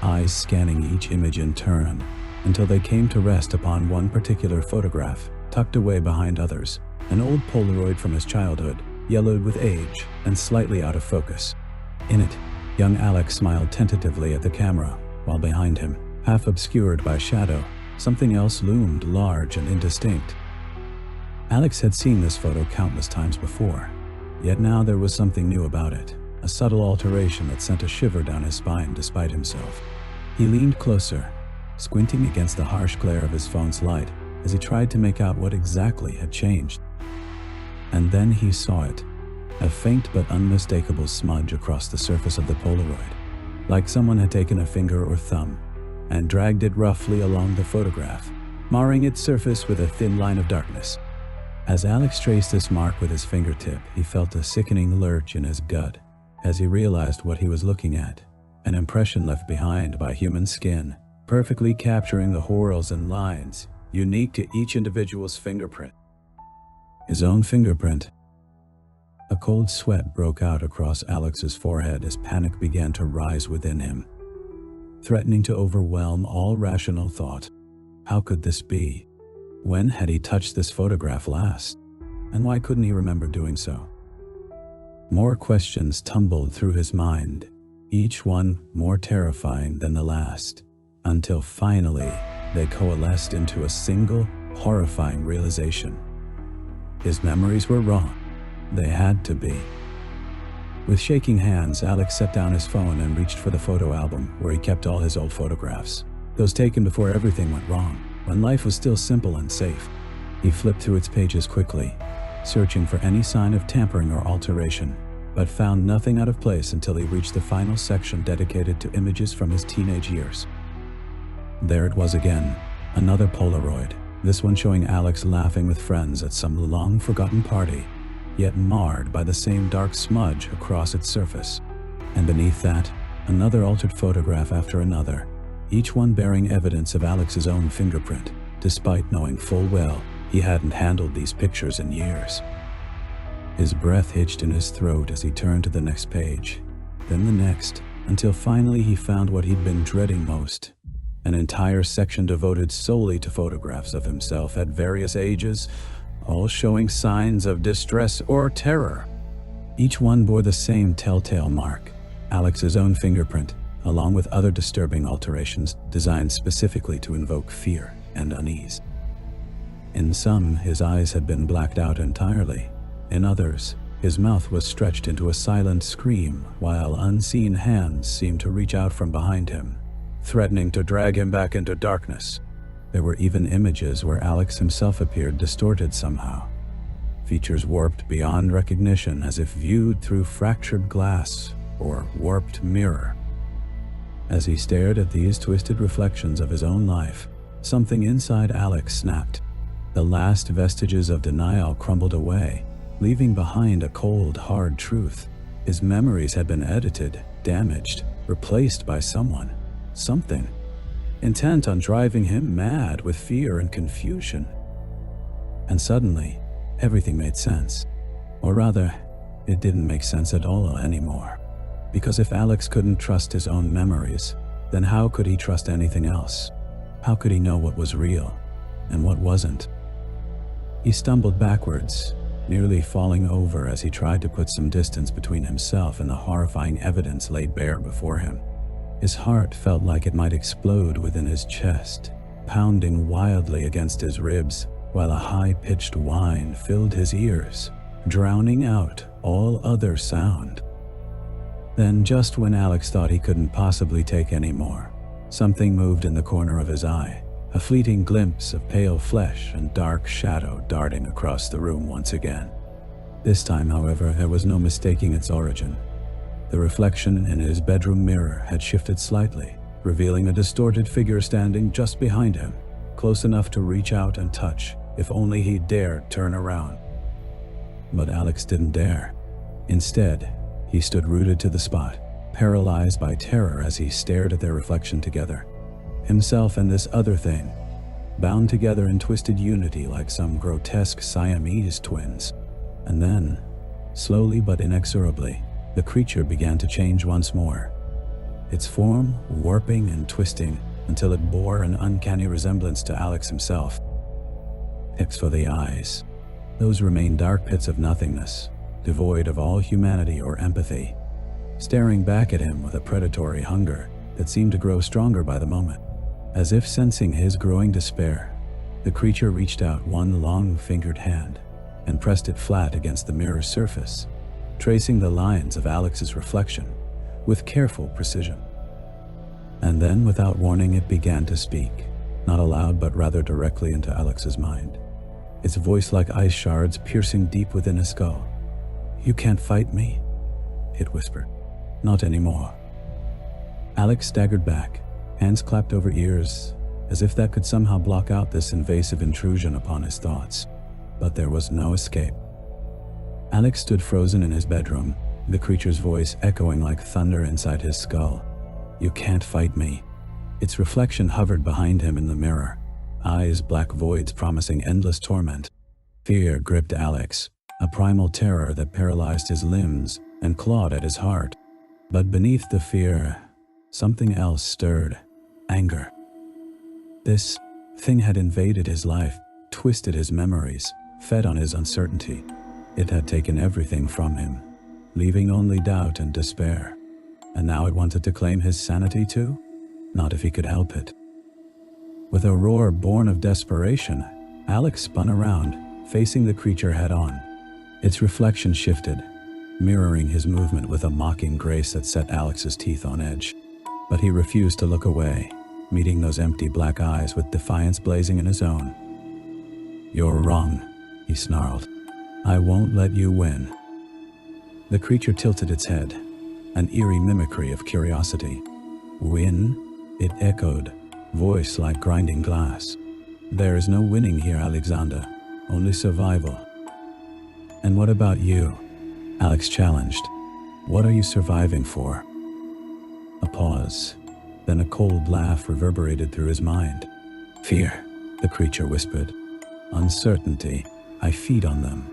Speaker 1: eyes scanning each image in turn, until they came to rest upon one particular photograph, tucked away behind others, an old Polaroid from his childhood, yellowed with age and slightly out of focus. In it, young Alex smiled tentatively at the camera, while behind him, half obscured by shadow, something else loomed large and indistinct. Alex had seen this photo countless times before, yet now there was something new about it, a subtle alteration that sent a shiver down his spine despite himself. He leaned closer, squinting against the harsh glare of his phone's light as he tried to make out what exactly had changed. And then he saw it, a faint but unmistakable smudge across the surface of the Polaroid, like someone had taken a finger or thumb and dragged it roughly along the photograph, marring its surface with a thin line of darkness. As Alex traced this mark with his fingertip, he felt a sickening lurch in his gut as he realized what he was looking at, an impression left behind by human skin, perfectly capturing the whorls and lines unique to each individual's fingerprint. His own fingerprint. A cold sweat broke out across Alex's forehead as panic began to rise within him, threatening to overwhelm all rational thought. How could this be? When had he touched this photograph last? And why couldn't he remember doing so? More questions tumbled through his mind, each one more terrifying than the last, until finally they coalesced into a single, horrifying realization. His memories were wrong. They had to be. With shaking hands, Alex set down his phone and reached for the photo album where he kept all his old photographs, those taken before everything went wrong, when life was still simple and safe. He flipped through its pages quickly, searching for any sign of tampering or alteration, but found nothing out of place until he reached the final section dedicated to images from his teenage years. There it was again, another Polaroid, this one showing Alex laughing with friends at some long-forgotten party, yet marred by the same dark smudge across its surface. And beneath that, another altered photograph after another, each one bearing evidence of Alex's own fingerprint, despite knowing full well he hadn't handled these pictures in years. His breath hitched in his throat as he turned to the next page, then the next, until finally he found what he'd been dreading most, an entire section devoted solely to photographs of himself at various ages, all showing signs of distress or terror. Each one bore the same telltale mark, Alex's own fingerprint, along with other disturbing alterations designed specifically to invoke fear and unease. In some, his eyes had been blacked out entirely. In others, his mouth was stretched into a silent scream while unseen hands seemed to reach out from behind him, threatening to drag him back into darkness. There were even images where Alex himself appeared distorted somehow, features warped beyond recognition as if viewed through fractured glass or warped mirror. As he stared at these twisted reflections of his own life, something inside Alex snapped. The last vestiges of denial crumbled away, leaving behind a cold, hard truth. His memories had been edited, damaged, replaced by someone, something, intent on driving him mad with fear and confusion. And suddenly, everything made sense. Or rather, it didn't make sense at all anymore. Because if Alex couldn't trust his own memories, then how could he trust anything else? How could he know what was real and what wasn't? He stumbled backwards, nearly falling over as he tried to put some distance between himself and the horrifying evidence laid bare before him. His heart felt like it might explode within his chest, pounding wildly against his ribs, while a high-pitched whine filled his ears, drowning out all other sound. Then, just when Alex thought he couldn't possibly take any more, something moved in the corner of his eye, a fleeting glimpse of pale flesh and dark shadow darting across the room once again. This time, however, there was no mistaking its origin. The reflection in his bedroom mirror had shifted slightly, revealing a distorted figure standing just behind him, close enough to reach out and touch, if only he dared turn around. But Alex didn't dare. Instead, he stood rooted to the spot, paralyzed by terror as he stared at their reflection together. Himself and this other thing, bound together in twisted unity like some grotesque Siamese twins. And then, slowly but inexorably, the creature began to change once more, its form warping and twisting until it bore an uncanny resemblance to Alex himself. Except for the eyes. Those remained dark pits of nothingness, devoid of all humanity or empathy, staring back at him with a predatory hunger that seemed to grow stronger by the moment. As if sensing his growing despair, the creature reached out one long-fingered hand and pressed it flat against the mirror's surface, tracing the lines of Alex's reflection with careful precision. And then, without warning, it began to speak, not aloud but rather directly into Alex's mind, its voice like ice shards piercing deep within his skull. "You can't fight me," it whispered. "Not anymore." Alex staggered back, hands clapped over ears, as if that could somehow block out this invasive intrusion upon his thoughts. But there was no escape. Alex stood frozen in his bedroom, the creature's voice echoing like thunder inside his skull. "You can't fight me." Its reflection hovered behind him in the mirror, eyes black voids promising endless torment. Fear gripped Alex, a primal terror that paralyzed his limbs and clawed at his heart. But beneath the fear, something else stirred. Anger. This thing had invaded his life, twisted his memories, fed on his uncertainty. It had taken everything from him, leaving only doubt and despair. And now it wanted to claim his sanity too? Not if he could help it. With a roar born of desperation, Alex spun around, facing the creature head-on. Its reflection shifted, mirroring his movement with a mocking grace that set Alex's teeth on edge. But he refused to look away, meeting those empty black eyes with defiance blazing in his own. "You're wrong," he snarled. "I won't let you win." The creature tilted its head, an eerie mimicry of curiosity. "Win?" it echoed, voice like grinding glass. "There is no winning here, Alexander, only survival." "And what about you?" Alex challenged. "What are you surviving for?" A pause, then a cold laugh reverberated through his mind. "Fear," the creature whispered. "Uncertainty, I feed on them."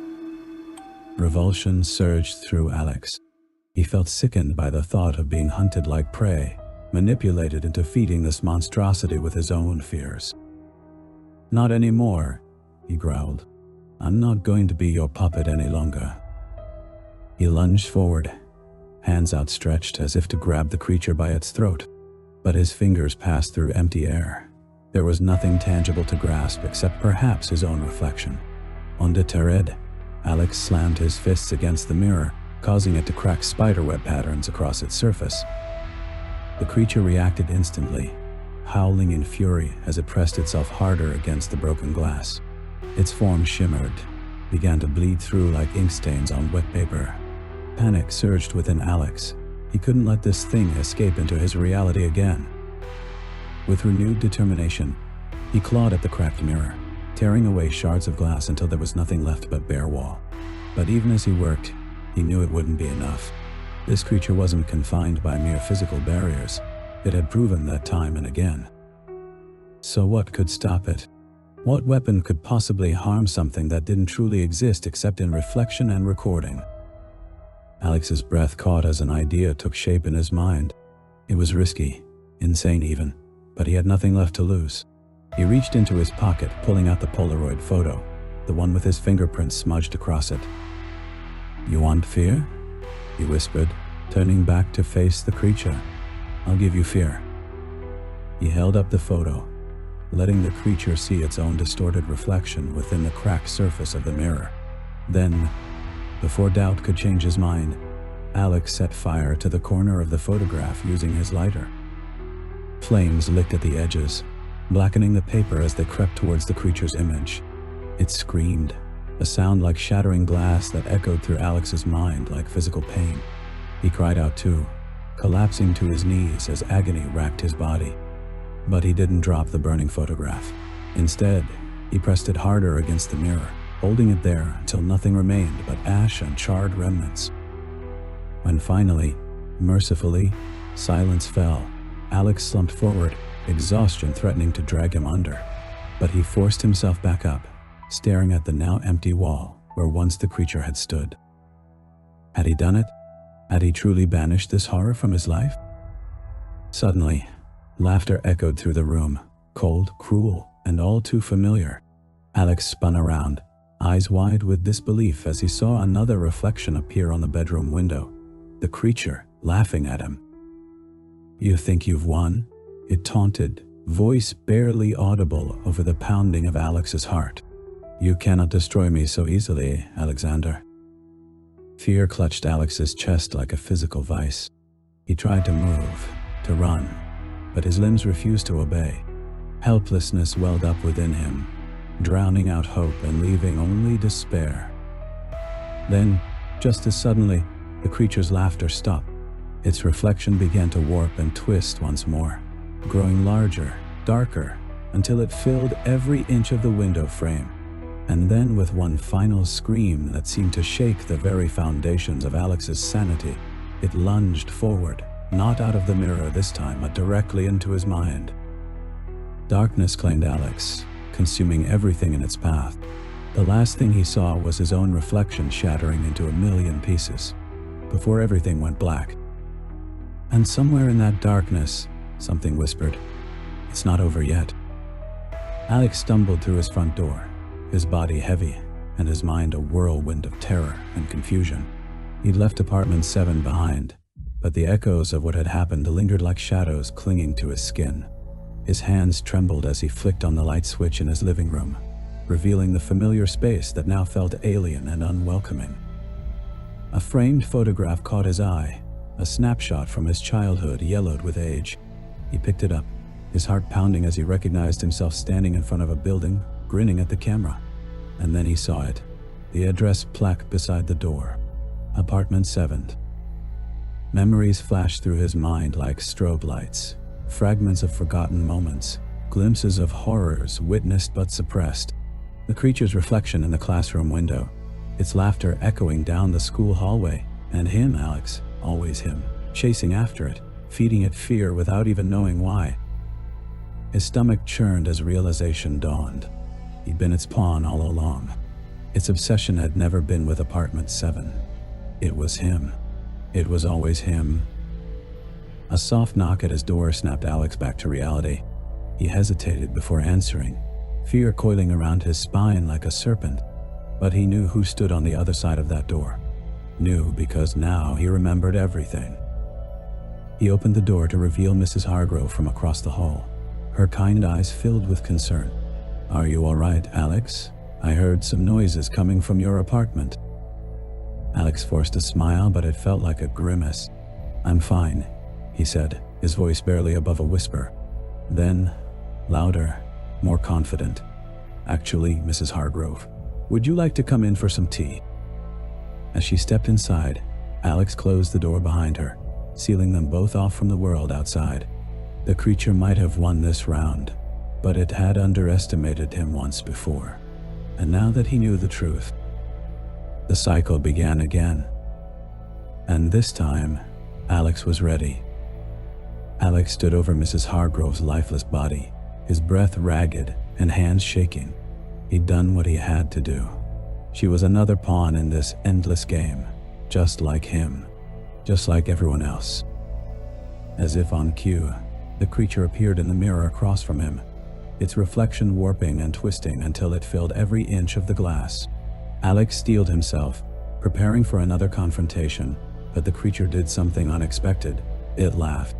Speaker 1: Revulsion surged through Alex. He felt sickened by the thought of being hunted like prey, manipulated into feeding this monstrosity with his own fears. "Not anymore," he growled. "I'm not going to be your puppet any longer." He lunged forward, hands outstretched as if to grab the creature by its throat. But his fingers passed through empty air. There was nothing tangible to grasp except perhaps his own reflection. Undeterred, Alex slammed his fists against the mirror, causing it to crack spiderweb patterns across its surface. The creature reacted instantly, howling in fury as it pressed itself harder against the broken glass. Its form shimmered, began to bleed through like ink stains on wet paper. Panic surged within Alex. He couldn't let this thing escape into his reality again. With renewed determination, he clawed at the cracked mirror, tearing away shards of glass until there was nothing left but bare wall. But even as he worked, he knew it wouldn't be enough. This creature wasn't confined by mere physical barriers. It had proven that time and again. So what could stop it? What weapon could possibly harm something that didn't truly exist except in reflection and recording? Alex's breath caught as an idea took shape in his mind. It was risky, insane even, but he had nothing left to lose. He reached into his pocket, pulling out the Polaroid photo, the one with his fingerprints smudged across it. "You want fear?" he whispered, turning back to face the creature. "I'll give you fear." He held up the photo, letting the creature see its own distorted reflection within the cracked surface of the mirror. Then, before doubt could change his mind, Alex set fire to the corner of the photograph using his lighter. Flames licked at the edges, blackening the paper as they crept towards the creature's image. It screamed, a sound like shattering glass that echoed through Alex's mind like physical pain. He cried out too, collapsing to his knees as agony racked his body. But he didn't drop the burning photograph. Instead, he pressed it harder against the mirror, holding it there until nothing remained but ash and charred remnants. When finally, mercifully, silence fell, Alex slumped forward, exhaustion threatening to drag him under. But he forced himself back up, staring at the now empty wall where once the creature had stood. Had he done it? Had he truly banished this horror from his life? Suddenly, laughter echoed through the room, cold, cruel, and all too familiar. Alex spun around, eyes wide with disbelief as he saw another reflection appear on the bedroom window, the creature laughing at him. "You think you've won?" it taunted, voice barely audible over the pounding of Alex's heart. "You cannot destroy me so easily, Alexander." Fear clutched Alex's chest like a physical vice. He tried to move, to run, but his limbs refused to obey. Helplessness welled up within him, drowning out hope and leaving only despair. Then, just as suddenly, the creature's laughter stopped. Its reflection began to warp and twist once more, growing larger, darker, until it filled every inch of the window frame. And then, with one final scream that seemed to shake the very foundations of Alex's sanity, it lunged forward, not out of the mirror this time, but directly into his mind. Darkness claimed Alex, consuming everything in its path. The last thing he saw was his own reflection shattering into a million pieces, before everything went black. And somewhere in that darkness, something whispered, "It's not over yet." Alex stumbled through his front door, his body heavy, and his mind a whirlwind of terror and confusion. He'd left apartment 7 behind, but the echoes of what had happened lingered like shadows clinging to his skin. His hands trembled as he flicked on the light switch in his living room, revealing the familiar space that now felt alien and unwelcoming. A framed photograph caught his eye, a snapshot from his childhood yellowed with age. He picked it up, his heart pounding as he recognized himself standing in front of a building, grinning at the camera. And then he saw it, the address plaque beside the door. Apartment 7. Memories flashed through his mind like strobe lights, fragments of forgotten moments, glimpses of horrors witnessed but suppressed. The creature's reflection in the classroom window, its laughter echoing down the school hallway, and him, Alex, always him, chasing after it, feeding it fear without even knowing why. His stomach churned as realization dawned. He'd been its pawn all along. Its obsession had never been with Apartment 7. It was him. It was always him. A soft knock at his door snapped Alex back to reality. He hesitated before answering, fear coiling around his spine like a serpent. But he knew who stood on the other side of that door. Knew because now he remembered everything. He opened the door to reveal Mrs. Hargrove from across the hall, her kind eyes filled with concern. "Are you all right, Alex? I heard some noises coming from your apartment." Alex forced a smile, but it felt like a grimace. "I'm fine," he said, his voice barely above a whisper. Then, louder, more confident. "Actually, Mrs. Hargrove, would you like to come in for some tea?" As she stepped inside, Alex closed the door behind her, sealing them both off from the world outside. The creature might have won this round, but it had underestimated him once before. And now that he knew the truth, the cycle began again. And this time, Alex was ready. Alex stood over Mrs. Hargrove's lifeless body, his breath ragged and hands shaking. He'd done what he had to do. She was another pawn in this endless game, just like him, just like everyone else. As if on cue, the creature appeared in the mirror across from him, its reflection warping and twisting until it filled every inch of the glass. Alex steeled himself, preparing for another confrontation, but the creature did something unexpected. It laughed.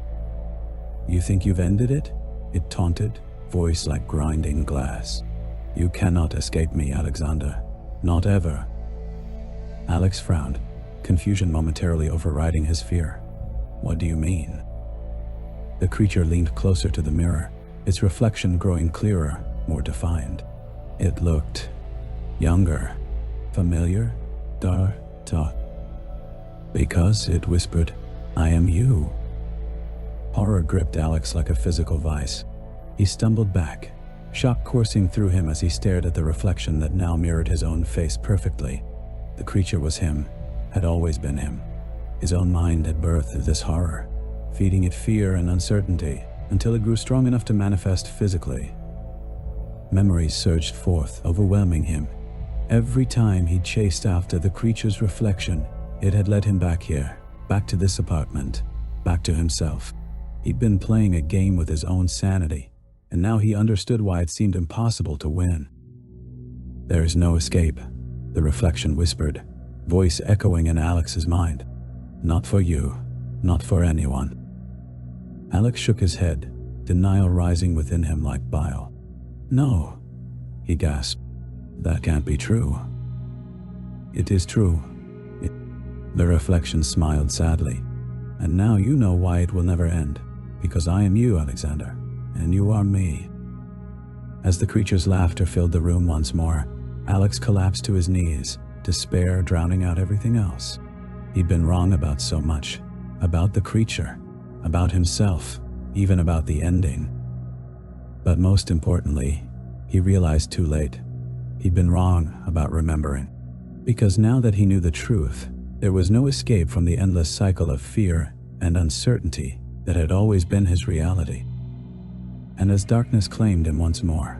Speaker 1: "You think you've ended it?" it taunted, voice like grinding glass. "You cannot escape me, Alexander. Not ever." Alex frowned, confusion momentarily overriding his fear. "What do you mean?" The creature leaned closer to the mirror, its reflection growing clearer, more defined. It looked younger, familiar, dark. "Because," it whispered, "I am you." Horror gripped Alex like a physical vice. He stumbled back, shock coursing through him as he stared at the reflection that now mirrored his own face perfectly. The creature was him, had always been him. His own mind had birthed this horror, feeding it fear and uncertainty until it grew strong enough to manifest physically. Memories surged forth, overwhelming him. Every time he chased after the creature's reflection, it had led him back here, back to this apartment, back to himself. He'd been playing a game with his own sanity, and now he understood why it seemed impossible to win. "There is no escape," the reflection whispered, voice echoing in Alex's mind. "Not for you, not for anyone." Alex shook his head, denial rising within him like bile. "No," he gasped. "That can't be true." "It is true." The reflection smiled sadly. "And now you know why it will never end. Because I am you, Alexander, and you are me." As the creature's laughter filled the room once more, Alex collapsed to his knees, despair drowning out everything else. He'd been wrong about so much. About the creature, about himself, even about the ending. But most importantly, he realized too late. He'd been wrong about remembering. Because now that he knew the truth, there was no escape from the endless cycle of fear and uncertainty that had always been his reality. And as darkness claimed him once more,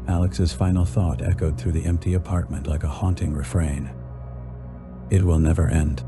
Speaker 1: Alex's final thought echoed through the empty apartment like a haunting refrain. "It will never end."